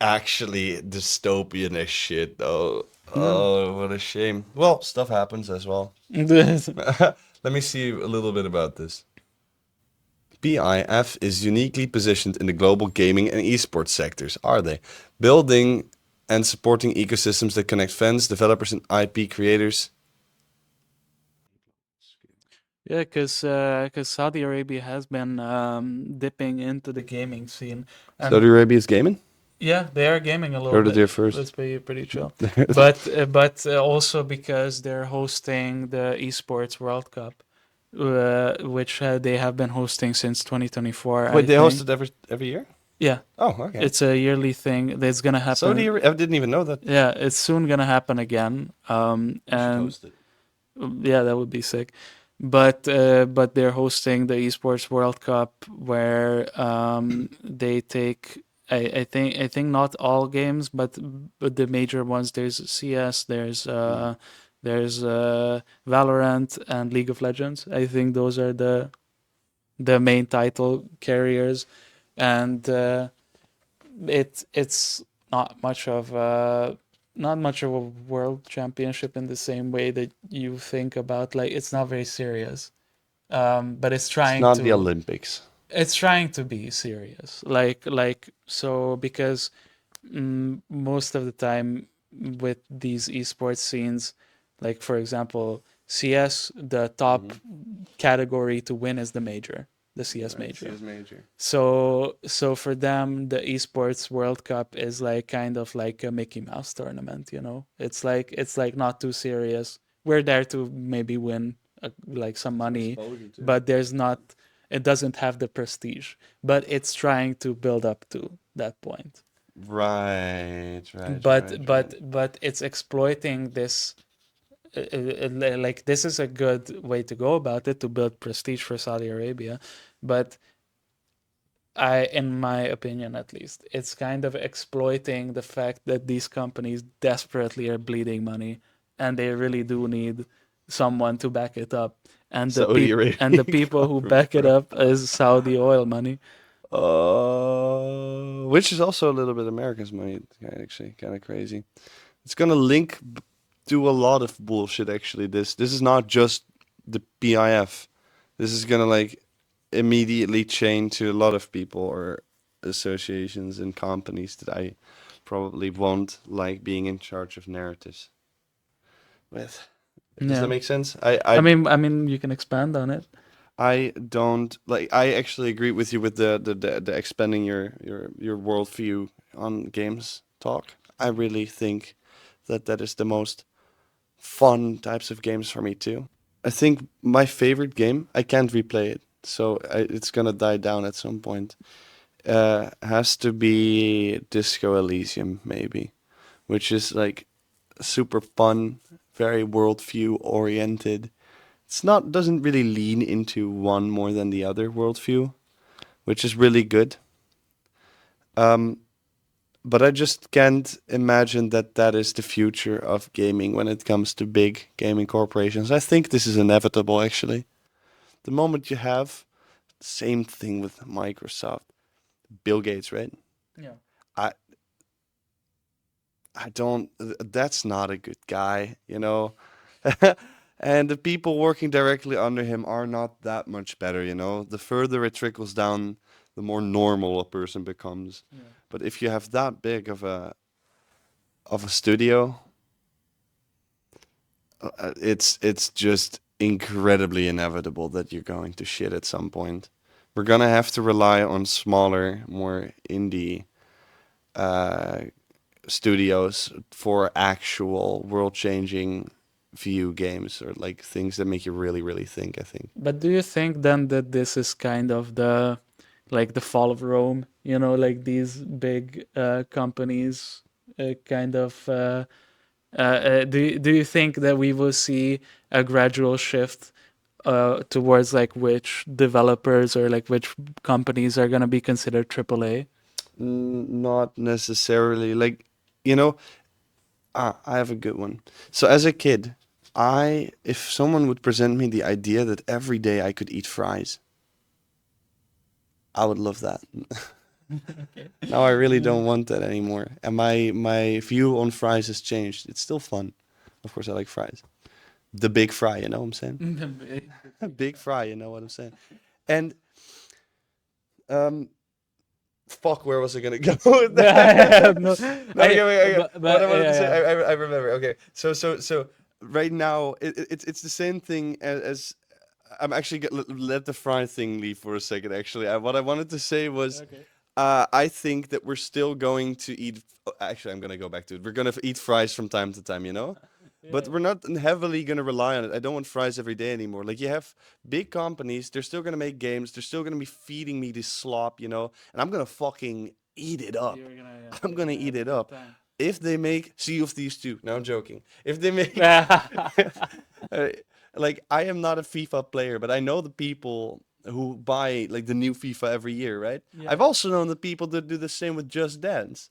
actually dystopian as shit, though. No. Oh, what a shame. Well, stuff happens as well. Let me see a little bit about this. PIF is uniquely positioned in the global gaming and esports sectors, are they? Building and supporting ecosystems that connect fans, developers, and IP creators. Yeah, because Saudi Arabia has been dipping into the gaming scene, Saudi and Arabia is gaming? yeah, they are gaming a little Heard it bit. here first. Let's be pretty chill, but also because they're hosting the esports World Cup, which they have been hosting since 2024, Wait, I they host think. it every year? Yeah, Oh, okay. it's a yearly thing that's gonna Saudi happen. Arabia, I didn't even know that. Yeah, it's soon gonna happen again. We should And host it. yeah, that would be sick. But they're hosting the esports World Cup where they take I think not all games, but the major ones. There's CS, Mm. there's Valorant and League of Legends. I think those are the main title carriers, and it's not much of a not much of a world championship in the same way that you think about, like it's not very serious, but It's not the Olympics. it's trying to be serious, like so because most of the time with these esports scenes, like for example CS, the top Mm-hmm. category to win is the major, the CS Right, major. CS major. So for them, the esports World Cup is like kind of like a Mickey Mouse tournament. It's like not too serious. We're there to maybe win like some Some money, exposure to it. but there's not. It doesn't have the prestige, but it's trying to build up to that point. Right, right, right, But right. but but it's exploiting this like this is a good way to go about it to build prestige for Saudi Arabia, but in my opinion at least, it's kind of exploiting the fact that these companies desperately are bleeding money, and they really do need someone to back it up. And Saudi the Arabian people who government, back it bro. up is Saudi oil money. Which is also a little bit America's money, actually, kind of crazy. It's gonna link to a lot of bullshit. Actually, this is not just the PIF. This is gonna like immediately chain to a lot of people or associations and companies that I probably won't like being in charge of narratives with. Does that Yeah. make sense? I mean, you can expand on it. I don't like. I actually agree with you with the expanding your worldview on games talk. I really think that that is the most fun types of games for me too. I think my favorite game, I can't replay it, so it's gonna die down at some point. Has to be Disco Elysium, maybe, which is like super fun, very worldview oriented. It's not doesn't really lean into one more than the other worldview, which is really good. Um, but I just can't imagine that that is the future of gaming when it comes to big gaming corporations. I think this is inevitable, actually. The moment you have same thing with Microsoft, Bill Gates, right? Yeah. I I don't. That's not a good guy, you know. And the people working directly under him are not that much better, you know. The further it trickles down, the more normal a person becomes. Yeah. But if you have that big of a studio, it's just incredibly inevitable that you're going to shit at some point. We're gonna have to rely on smaller, more indie uh, studios for actual world-changing view games or like things that make you really, really think. I think. But do you think then that this is kind of the like the fall of Rome? You know, like these big companies kind of do you think that we will see a gradual shift towards like which developers or like which companies are going to be considered AAA? Not necessarily. Like, you know, I have a good one. So as a kid, if someone would present me the idea that every day I could eat fries, I would love that. Okay. Now I really Yeah. don't want that anymore. And my view on fries has changed. It's still fun. Of course, I like fries. The big fry, you know what I'm saying? The big, the big Big fry, you know what I'm saying? And um, fuck, where was I gonna go with I that? have no, No, I okay, wait, okay. What but I wanted to say, yeah, I remember. Okay, so right now, it's the same thing as I'm actually let the fry thing leave for a second. Actually, what I wanted to say yeah. was, Okay. I think that we're still going to eat. Actually, I'm gonna go back to it. We're gonna eat fries from time to time, you know. But Yeah. we're not heavily gonna rely on it. I don't want fries every day anymore. Like you have big companies, they're still gonna make games. They're still gonna be feeding me this slop, you know. And I'm gonna fucking eat it up. You're gonna yeah, I'm you're gonna gonna eat have a it good up. time. If they make Sea of Thieves 2, no, I'm joking. If they make Yeah. Uh, like I am not a FIFA player, but I know the people who buy like the new FIFA every year, right? Yeah. I've also known the people that do the same with Just Dance,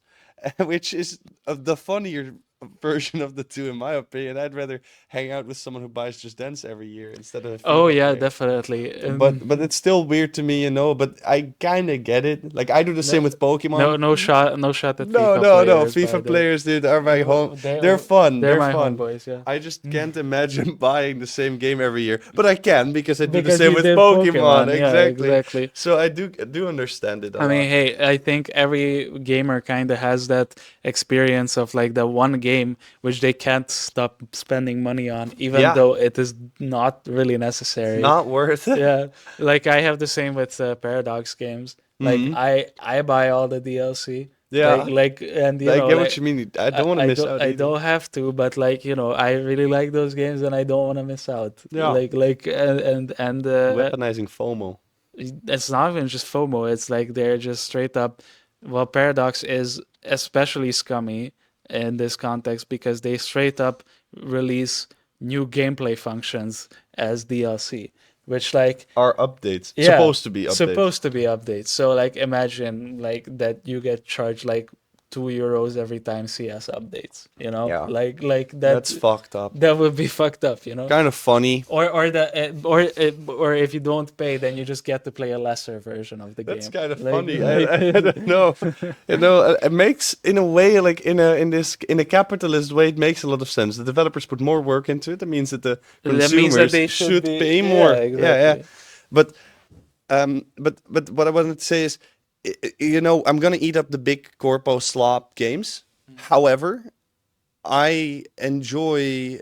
which is the funnier version of the two, in my opinion. I'd rather hang out with someone who buys Just Dance every year instead of a Oh FIFA yeah, player. definitely. But it's still weird to me, you know. But I kind of get it. Like I do the No, same with Pokemon. no shot at No, FIFA no, no. players, by FIFA the way. players, dude, are my home. They They're fun. they're They're my fun. homeboys, yeah. I just can't imagine buying the same game every year, but I can because I do the Because same you with did Pokemon. Pokemon, yeah, Exactly. exactly. So I do understand it a I mean, lot. hey, I think every gamer kind of has that experience of like the one game which they can't stop spending money on, even Yeah, though it is not really it's necessary. not worth it. Yeah, like I have the same with Paradox games. Like Hmm. I buy all the DLC. Yeah, And I get what you mean. I don't want to miss out I either. don't have to, but like I really like those games and I don't want to miss out. Yeah, And weaponizing FOMO. it's not even just FOMO. It's like they're just straight up. Well, Paradox is especially scummy in this context because they straight up release new gameplay functions as DLC, which like Are updates yeah, supposed to be updates? supposed to be updates. So like imagine like that you get charged like €2 every time CS updates. You know, Yeah, like that that's fucked up. that would be fucked up. You know, Kind of funny. or if you don't pay, then you just get to play a lesser version of the That's game. kind of Like funny. like I don't know. It makes in a way like in a capitalist way it makes a lot of sense. The developers put more work into it. That means that the that means that consumers they should should be pay yeah more. Yeah, yeah. exactly. But but what I wanted to say is, I'm gonna eat up the big corpo slop games. However, I enjoy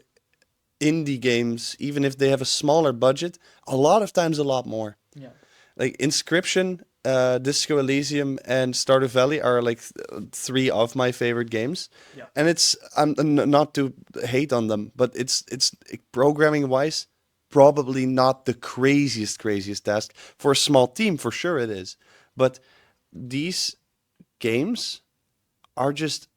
indie games even if they have a smaller budget. A lot of times, a lot more. Yeah. Like Inscription, Disco Elysium, and Stardew Valley are like three of my favorite games. Yeah. And it's not to hate on them, but it's programming wise probably not the craziest task for a small team. For sure it is, but these games are just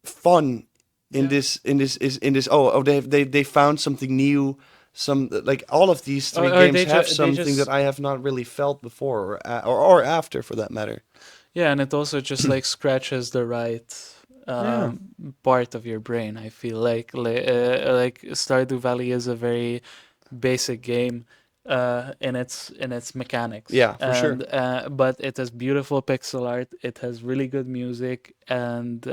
fun in Yeah. this. Oh, they found something new. Some like all of these three Or games have they something that just I have not really felt before, or after for that matter. yeah, and it also just like scratches the right Yeah, part of your brain. I feel like Stardew Valley is a very basic game in its mechanics, yeah, for sure. and but it has beautiful pixel art. It has really good music, and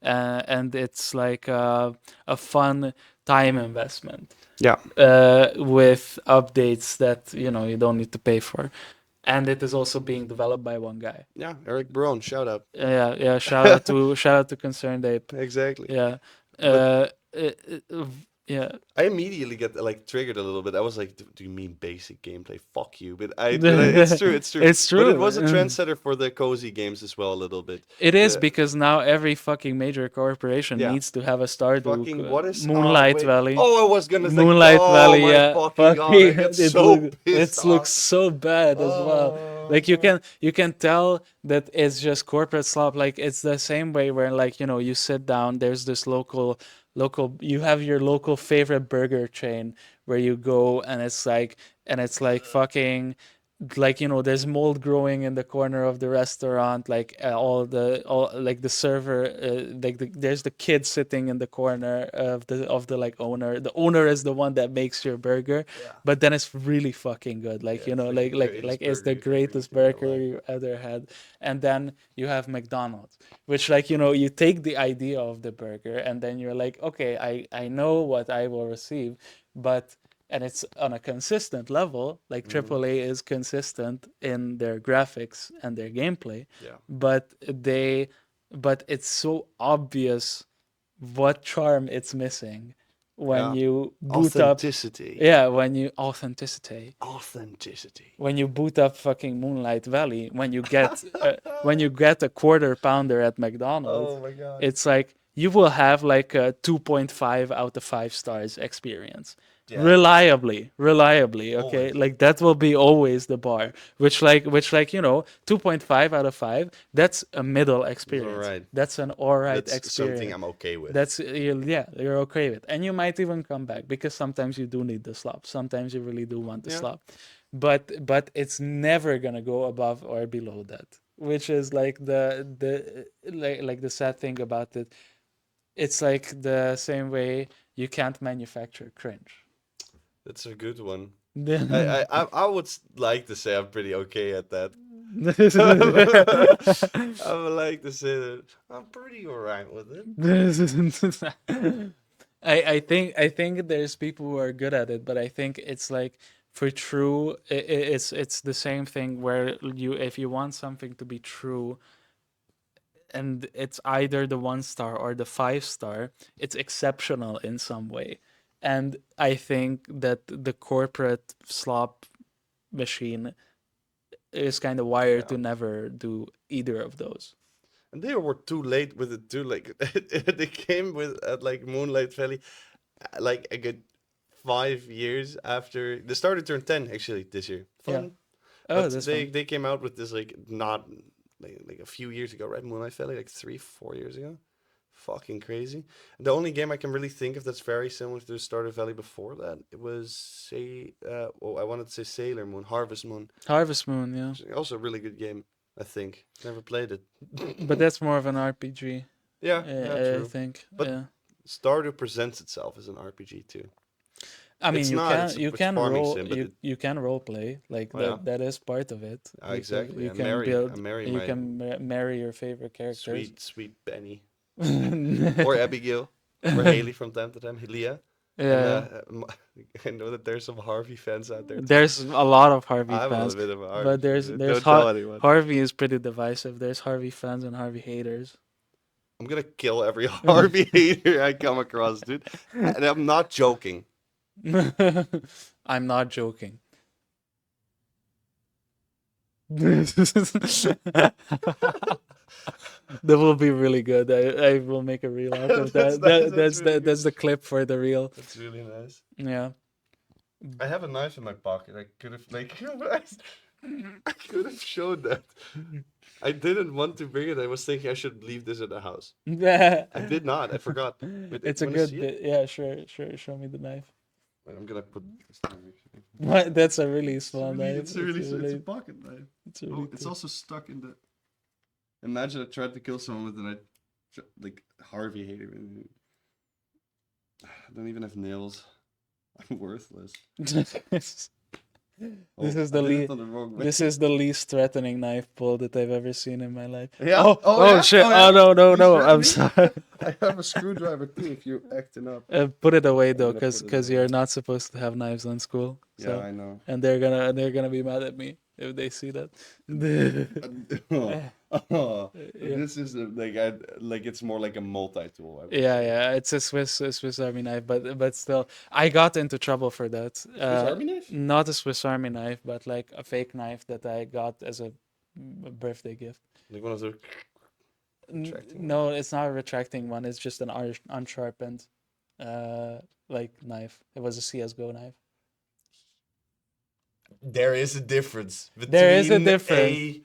it's like a fun time investment Yeah, with updates that you don't need to pay for, and it is also being developed by one guy. yeah. Eric Braun, shout out. Yeah, yeah. Shout out to Concerned Ape. Exactly. Yeah, But yeah. I immediately get like triggered a little bit. I was like, "Do you mean basic gameplay? Fuck you!" But it's true, it's true. It's But it true. was a trendsetter for the cozy games as well, a little bit. It is The because now every fucking major corporation Yeah, needs to have a Stardew, fucking what is? Oh Moonlight wait. Valley. Oh, I was gonna say. Moonlight Oh Valley, my yeah, fucking god! I fucking get so pissed it looks off. so bad as well. Like you Oh. can you can tell that it's just corporate slop. Like it's the same way where like you sit down. There's this local. You have your local favorite burger chain where you go and it's like fucking like there's mold growing in the corner of the restaurant, like all like the server there's the kid sitting in the corner of the like owner is the one that makes your burger, Yeah. but then it's really fucking good, Yeah, like it's like the like greatest it's burger the you've ever greatest eaten in your burger life. you ever had. And then you have McDonald's, which like you take the idea of the burger and then you're like, okay, I know what I will receive, but and it's on a consistent level. Like Hmm. AAA is consistent in their graphics and their gameplay, Yeah. but but it's so obvious what charm it's missing when Yeah. you boot up. Authenticity. Yeah, when you authenticity. Authenticity. When you boot up fucking Moonlight Valley, when you get a quarter pounder at McDonald's, Oh my god. it's like you will have like a 2.5 out of 5 stars experience. Yeah. Reliably, okay? Always. Like that will be always the bar. Which 2.5 out of 5, that's a middle It's all experience. right. That's an all right That's something experience. I'm okay with. Yeah, you're okay with. And you might even come back because sometimes you do need the slop. Sometimes you really do want the Yeah. slop. But it's never going to go above or below that, which is like the sad thing about it. It's like the same way you can't manufacture cringe. That's a good one. Yeah. I would like to say I'm pretty okay at that. I would like to say that I'm pretty alright with it. I think there's people who are good at it, but I think it's like for true, it's the same thing where if you want something to be true, and it's either the 1 star or the 5 star, it's exceptional in some way. And I think that the corporate slop machine is kind of wired Yeah. to never do either of those. And they were too late with it too. Like they came with at like Moonlight Valley, like a good 5 years after they started turn 10 actually this year. Yeah. Fun, Oh, but that's they fun. they came out with this like not like a few years ago, right? Moonlight Valley like 3 4 years ago. fucking crazy. The only game I can really think of that's very similar to Stardew Valley before that, it was say, oh, I wanted to say Sailor Moon, Harvest Moon, Harvest Moon, yeah, which is also a really good game. I think never played it. but that's more of an RPG. Yeah, yeah, I true. think. But Yeah. Stardew presents itself as an RPG too. I mean, It's not. you It's can farming role sim, but it. you can role play like Oh yeah, that is part of it. exactly. You can build I marry you my can marry your favorite characters. sweet Benny or Yeah, Abigail or Haley from time to time, Leah. And yeah. I know that there's some Harvey fans out there too. There's a lot of Harvey I'm a fans, bit of a Harvey but fan. there's Don't tell anyone. Harvey is pretty divisive. There's Harvey fans and Harvey haters. I'm gonna kill every Harvey hater I come across, dude. And I'm not joking. I'm not joking. That will be really good. I will make a reel out of That's that. nice. That's really That's good. the clip for the reel. That's really nice. Yeah. I have a knife in my pocket. I could have like I could have showed that. I didn't want to bring it. I was thinking I should leave this at the house. I did not. I forgot. Wait, It's a want to good see it? bit. Yeah, sure, sure. Show me the knife. Wait, I'm gonna put this down. What? That's a really small knife. It's a pocket knife. It's a Oh, really it's cool. also stuck in the. Imagine I tried to kill someone with an like Harvey hater. I don't even have nails. I'm worthless. This Oh, is I the did it on the wrong way. this is the least threatening knife pull that I've ever seen in my life. Yeah. Oh, Oh oh yeah. shit. Oh Oh yeah. no, no, You no. threatened I'm me? sorry. I have a screwdriver too. If you're acting up, Put it away though, I'm gonna put it cause away. you're not supposed to have knives in school. Yeah, So, I know. and they're gonna be mad at me if they see that. Oh, oh, Yeah. this is like it's more like a multi-tool, I would Yeah, say. yeah, it's a Swiss Army knife, but still, I got into trouble for that. Swiss Army knife? Not a Swiss Army knife, but like a fake knife that I got as a birthday gift. Like one of those retracting ones. No, it's not a retracting one. It's just an unsharpened, like knife. It was a CS:GO knife. There is a difference There is a between difference. a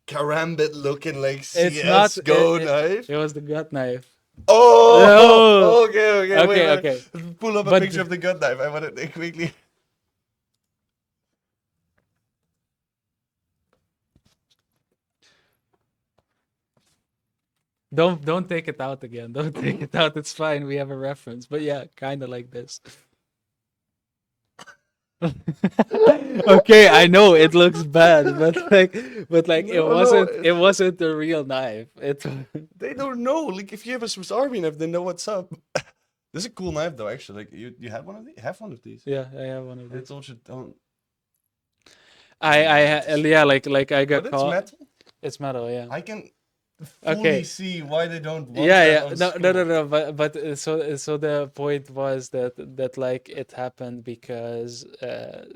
karambit looking like It's not. CS:GO knife. It was the gut knife. No. Oh, okay, Okay, wait. okay. Pull up a But picture of the gun knife. I want to quickly. don't take it out again. Don't take it out. It's fine. We have a reference. But yeah, kind of like this. Okay, I know it looks bad, but like No, it wasn't a real knife. It they don't know. Like if you have a Swiss Army knife, they know what's up. This is a cool knife though. Actually, like you have one of these. Have one of these. yeah, I have one of It's these. also don't. Yeah, like I got But it's caught. metal. It's metal, yeah. I can Okay. fully see why they don't want Yeah, that yeah. on No. But so the point was that like it happened because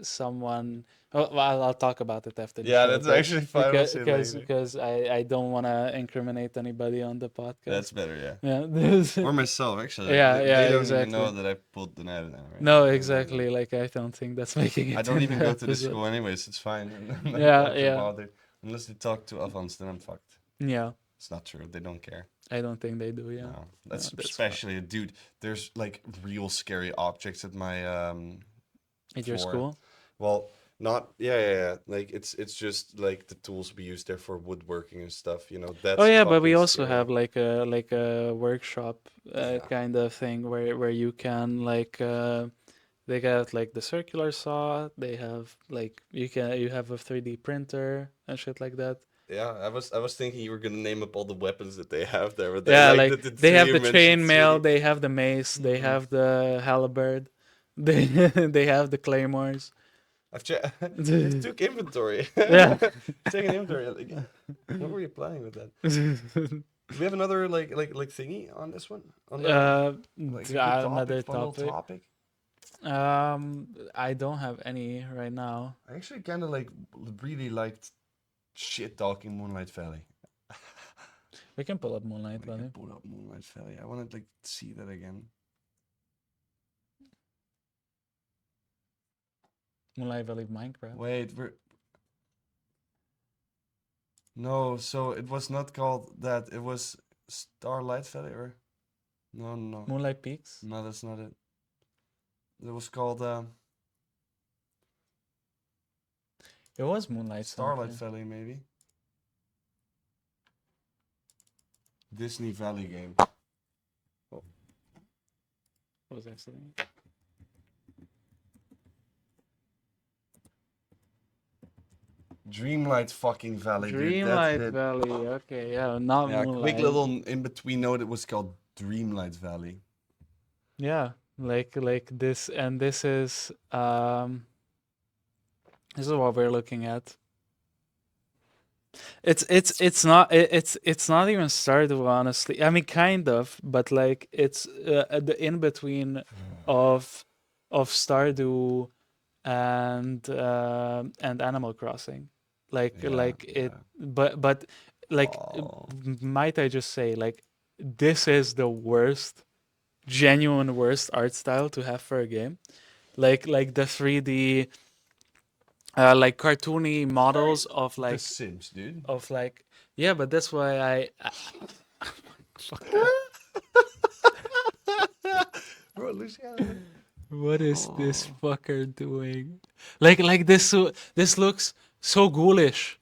someone. Oh, well, I'll talk about it after the Yeah, show. that's actually fine. We'll see later. Because I don't want to incriminate anybody on the podcast. That's better, yeah. Yeah. Or myself, actually. Yeah, Like, yeah, they don't exactly. even know that I pulled the knife now, right? No, exactly. Like I don't think that's making it. I don't in even the go to this episode. school anyways. It's fine. I'm not Yeah, going to yeah, bother. Unless they talk to Avans, then I'm fucked. yeah. It's not true. They don't care. I don't think they do. Yeah. No, that's that's especially, dude. There's like real scary objects at my At your floor. school. Well, not yeah. Like it's just like the tools we use there for woodworking and stuff. You know that's. Oh yeah, but we fucking also scary. have like a workshop Yeah. kind of thing where you can like they got like the circular saw. They have like you have a 3D printer and shit like that. Yeah, I was thinking you were gonna name up all the weapons that they have there, but Yeah, like like the they three have you the mentioned chainmail, three. they have the mace, they Mhm. have the halberd, they they have the claymores. I've took inventory. Yeah. Taking inventory. Like, what were you planning with that? Do we have another like thingy on this one? On the like a good Another fun little topic. topic? I don't have any right now. I actually kind of like really liked shit talking Moonlight Valley. We can pull up Moonlight We Valley. can pull up Moonlight Valley. I want to like see that again. Moonlight Valley Minecraft. Wait, we're no. So it was not called that. It was Starlight Valley, or No, no, Moonlight Peaks. no, that's not it. It was called It was Moonlight Starlight something. Valley, maybe. Disney Valley game. What was I saying? Dreamlight fucking Valley, dude. That's Dreamlight it. Valley. Okay, yeah, not Yeah, quick Moonlight. little in between note. It was called Dreamlight Valley. Yeah, like this, and this is what we're looking at. It's not even Stardew, honestly. I mean, kind of, but like it's at the in between of Stardew and Animal Crossing. Yeah, Like it, yeah. but like Oh, might I just say, like, this is the worst, genuine worst art style to have for a game. Like the 3D, like cartoony models of The like Sims, dude. yeah, but that's why I fuck. Bro, Luciano. What is this Oh. fucker doing? Like this, this looks so ghoulish,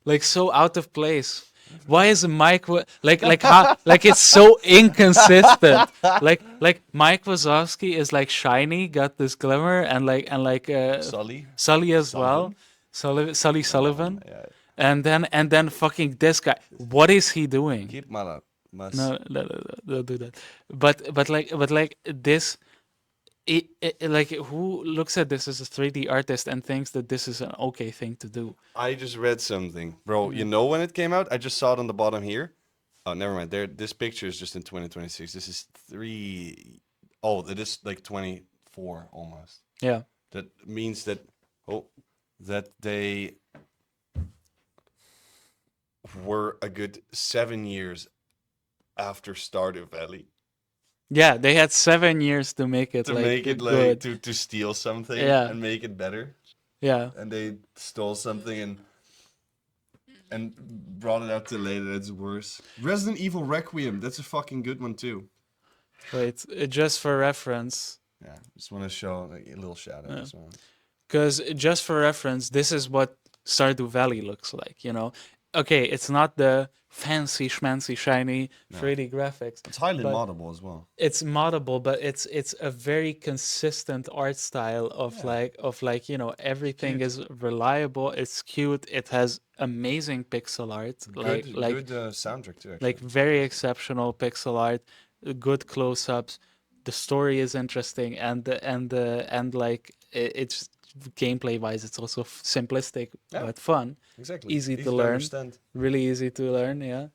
like so out of place. Why is Mike like how, like it's so inconsistent? Like Mike Wazowski is like shiny, got this glimmer, and Sully. Sully as well, Sullivan. Sully Sullivan, Yeah. and then fucking this guy. What is he doing? Keep Mala. Mas. No, don't do that. But like this, like who looks at this as a 3D artist and thinks that this is an okay thing to do? I just read something, bro. You Yeah. know when it came out? I just saw it on the bottom here. Oh, never mind. There, this picture is just in 2026. This is three. Oh, it is like 24 almost. Yeah. That means that oh, that they were a good 7 years after Stardew Valley Yeah, they had 7 years to make it to like make it like good. to steal something Yeah, and make it better, yeah. and they stole something and brought it out to later. It's worse. Resident Evil Requiem. That's a fucking good one too. Wait, just for reference, Yeah, just want to show like, a little shout out as well. because just for reference, this is what Stardew Valley looks like. Okay, it's not the fancy schmancy shiny No, 3D graphics, it's highly but moddable as well. it's moddable, but it's a very consistent art style of Yeah, everything cute. is reliable. It's cute. It has amazing pixel art, Good soundtrack too, like actually. very exceptional pixel art, good close-ups. The story is interesting, and like it's gameplay wise, it's also simplistic Yeah, but fun, exactly. easy to Easy to learn, understand. really easy to learn. Yeah,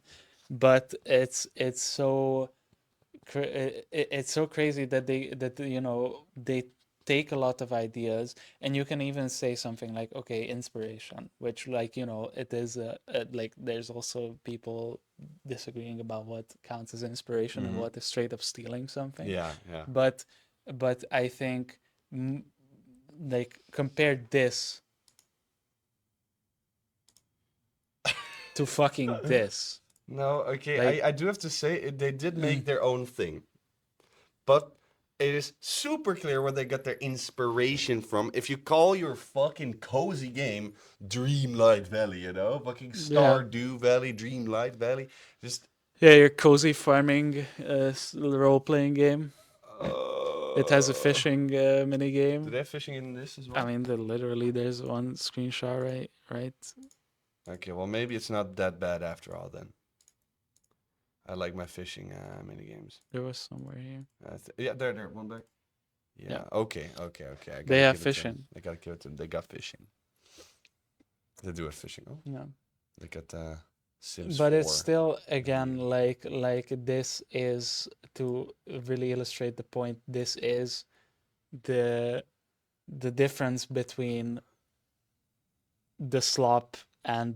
but it's so it's so crazy that they take a lot of ideas, and you can even say something like, okay, inspiration, which, like, it is like there's also people disagreeing about what counts as inspiration and Mm-hmm. what is straight up stealing something. Yeah, yeah. but I think, like, compare this to fucking this. No, okay. Like, I do have to say they did make their own thing, but it is super clear where they got their inspiration from. If you call your fucking cozy game Dreamlight Valley, fucking yeah, Stardew Valley, Dreamlight Valley, just yeah, your cozy farming role playing game. It has a uh, fishing mini do game. they have fishing in this as I well? mean, literally, there's one screenshot, right. Okay, well maybe it's not that bad after all then. I like my fishing mini games. There was somewhere here. Yeah, there, one back. Yeah, Yeah, okay. I they gotta have give it to them. fishing. I gotta give it to them. They got fishing. They do have fishing. Oh, Yeah, they got Sims but it's 4. still, again, Maybe. like this is to really illustrate the point. This is the difference between the slop and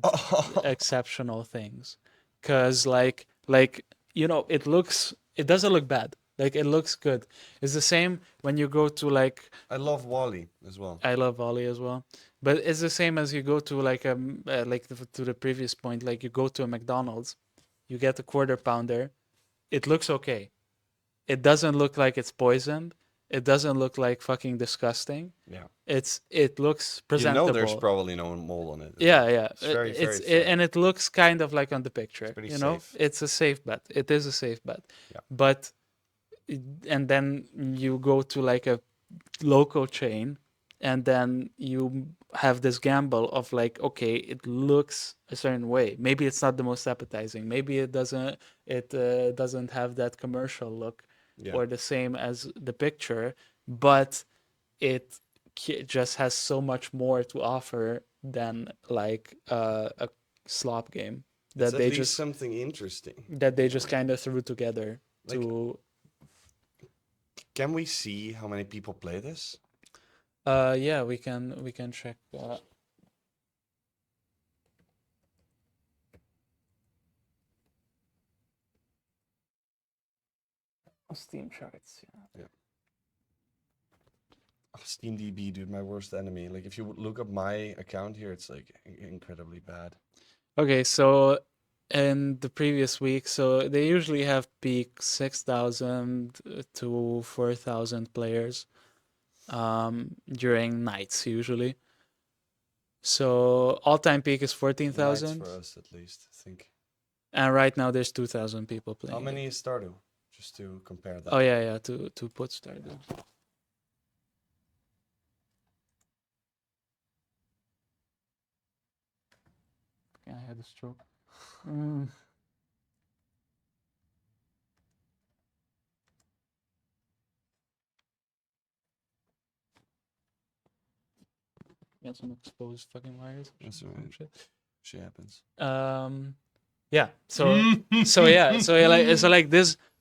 exceptional things, because it doesn't look bad, like it looks good. It's the same when you go to, like, I love Wally as well. I love Ollie as well, but it's the same as you go to, like, to the previous point, like you go to a McDonald's, you get a quarter pounder, it looks okay, It doesn't look like it's poisoned. It doesn't look like fucking disgusting. Yeah. It looks You know there's presentable. probably no mold on it as Yeah, well. yeah. It's very, very fair. And it looks kind of like on the It's picture, pretty you know? safe. It's a safe bet. It is a safe bet. Yeah. But and then you go to like a local chain and then you have this gamble of like, okay, it looks a certain way. Maybe it's not the most appetizing. Maybe it doesn't have that commercial look Yeah. or the same as the picture, but it just has so much more to offer than like a slop game It's that at they least just something interesting. kind of threw together Like, to can we see how many people play this? yeah, we can check Steam charts. Yeah. Yeah. Oh, SteamDB, dude, my worst enemy. Like, if you look up my account here, it's like incredibly bad. Okay, so in the previous week, so they usually have peak 6,000 to 4,000 players during nights usually. So all-time peak is Nights 14,000, for us, at least, I think. and right now there's 2,000 people How playing it. many is Stardew? Just to compare that. Oh yeah, yeah, to put Stardew. Yeah, I had a stroke. Yeah, some exposed fucking wires. That's Some right. shit. Shit happens. Yeah. So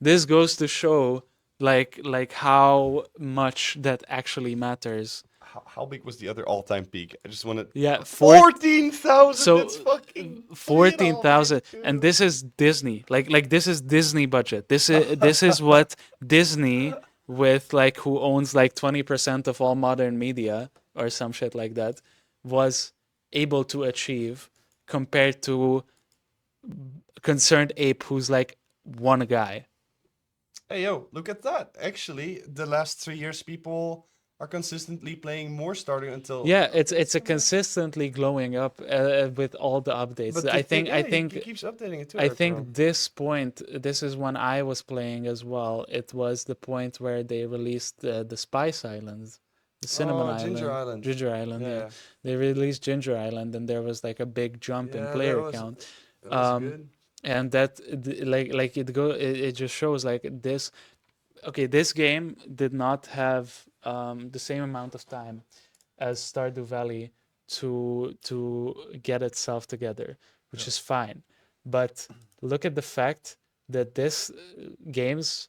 this goes to show like how much that actually matters. How big was the other all-time peak? I just wanted Yeah, 14,000. so That's fucking 14,000, 3.5 and million, this is Disney. Like this is Disney budget. This is what Disney, with like who owns like 20% of all modern media or some shit like that, was able to achieve compared to Concerned Ape, who's like one guy. Hey yo, look at that. Actually, the last 3 years, people are consistently playing more Stardew until. Yeah, it's Okay, it's a so nice. consistently glowing up with all the updates. But the I thing, think yeah, I he think keeps updating it too, I Arturo. think this is when I was playing as well. It was the point where they released the Spice Island, the Cinnamon Oh, Ginger Island, Island. Ginger Island. Yeah, Yeah, they released Ginger Island, and there was like a big jump in yeah, that player was count. that was Um, good. and like it just shows like this. Okay, this game did not have the same amount of time as Stardew Valley to get itself together, which Yeah. is fine. But look at the fact that this game's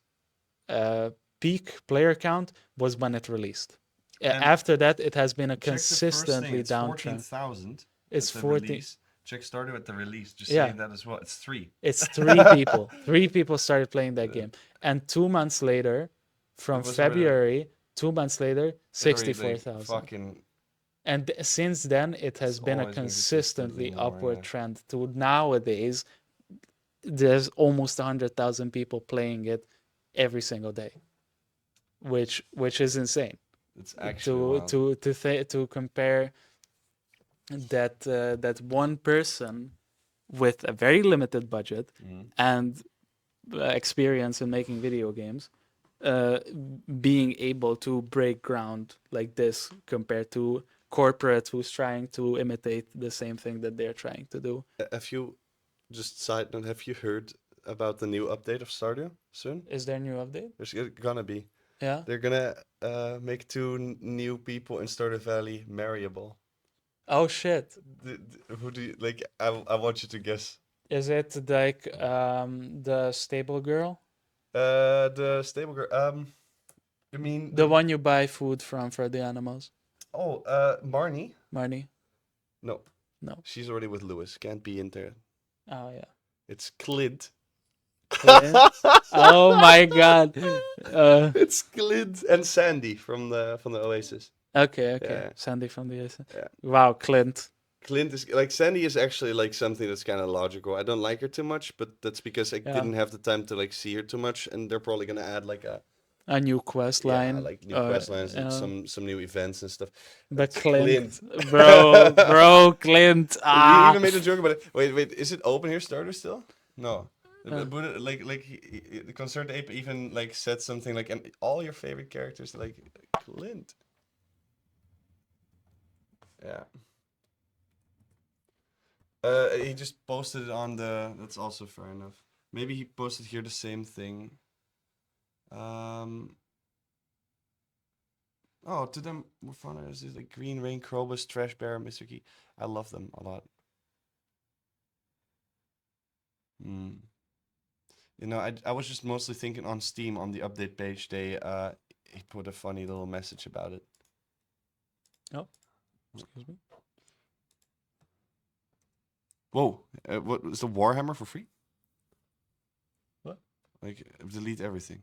uh, peak player count was when it released. And After that, it has been a check the first thing. consistently It's fourteen downtrend. thousand It's at the 40. release. Check Stardew at the release. Just Yeah, saying that as well. It's 3. it's three people. Three people started playing that Uh, game, and 2 months later, it from was already February, 2 months later, it already 64,000. fucking. And since then, it It's has been a always been consistently consistently more. upward Yeah. trend to nowadays, there's almost 100,000 people playing it every single day, which is insane. It's actually To wild. to compare that one person with a very limited budget Mhm. and experience in making video games, uh, being able to break ground like this compared to corporate who's trying to imitate the same thing that they're trying to do. Have you just side note? Have you heard about the new update of Stardew soon? Is there a new update? There's gonna be. Yeah. They're gonna make two new people in Stardew Valley marryable. Oh shit. Who do you like? I want you to guess. Is it like the stable girl? The stable girl. You mean The one you buy food from for the animals? Oh, Marnie? Marnie? No, No. she's already with Lewis. Can't be in there. Oh yeah. It's Clint. Clint? Oh my god. Uh It's Clint and Sandy from the Oasis. okay, okay. Yeah, Sandy from the Ace. yeah. Wow, Clint. Clint is like Sandy is actually like something that's kind of logical. I don't like her too much, but that's because I Yeah, didn't have the time to like see her too much, and they're probably gonna add like a a new quest yeah, line. like new quest lines, some new events and stuff. But It's Clint. Clint, bro, Clint. We Ah, even made a joke about it. Wait, is it open here starter still? No. uh, But the concerned ape even like said something like, and all your favorite characters like Clint. Yeah. He just posted it on the. That's also fair enough. Maybe he posted here the same thing. Um. Oh, to them, more fun is like Green Rain, Krobus, Trash Bear, Mr. Key. I love them a lot. Hmm. You know, I was just mostly thinking on Steam on the update page. He put a funny little message about it. oh, excuse me. Whoa, what is the Warhammer for free? What? Like delete everything.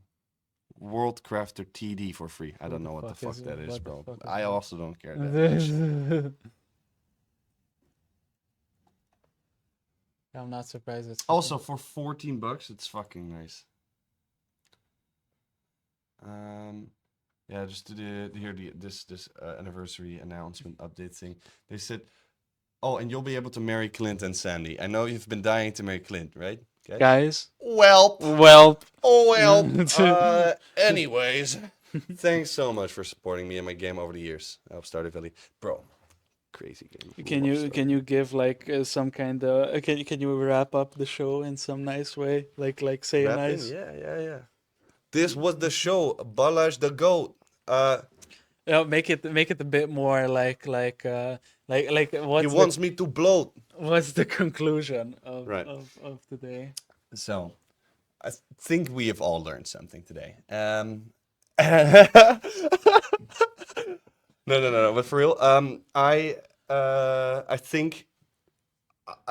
World Crafter TD for free. I Who don't the know what the fuck is fuck that is, what the bro. fuck is I that? also don't care that much. I'm not surprised it's Also, for 14 bucks, it's fucking nice. Yeah, just to this anniversary announcement update thing. They said, "Oh, and you'll be able to marry Clint and Sandy. I know you've been dying to marry Clint, right, guys?" guys. Welp. Well, Oh, welp. Anyways, thanks so much for supporting me and my game over the years of Stardew Valley, bro. Crazy game. Love can Stardew. you give like some kind of can you wrap up the show in some nice way, like say a Rapping, nice. yeah. This was the show. Balazs the goat. Make it a bit more like He wants me to bloat. what's the conclusion Right. of today? So I think we have all learned something today. No. But for real, I think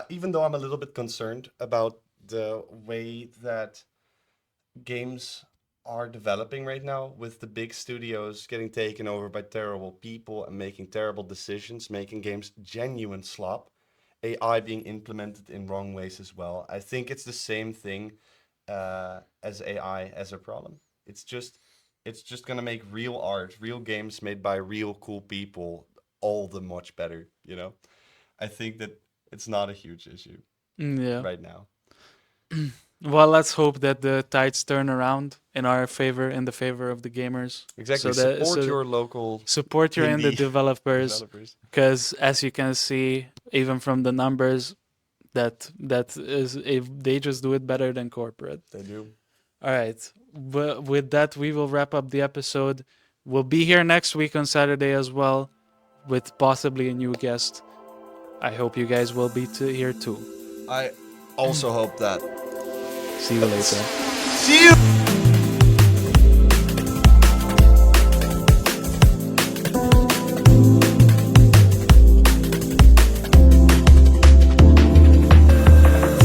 even though I'm a little bit concerned about the way that games are developing right now, with the big studios getting taken over by terrible people and making terrible decisions, making games genuine slop, AI being implemented in wrong ways as well. I think it's the same thing as AI as a problem. It's just gonna make real art, real games made by real cool people, all the much better. I think that it's not a huge issue Yeah. right now. Well, let's hope that the tides turn around in our favor, in the favor of the gamers. Exactly. Support your local Support your indie indie developers, developers. because as you can see, even from the numbers, that is if they just do it better than corporate. They do. All right. With that, we will wrap up the episode. We'll be here next week on Saturday as well, with possibly a new guest. I hope you guys will be here too. I also hope that. See you later. See you.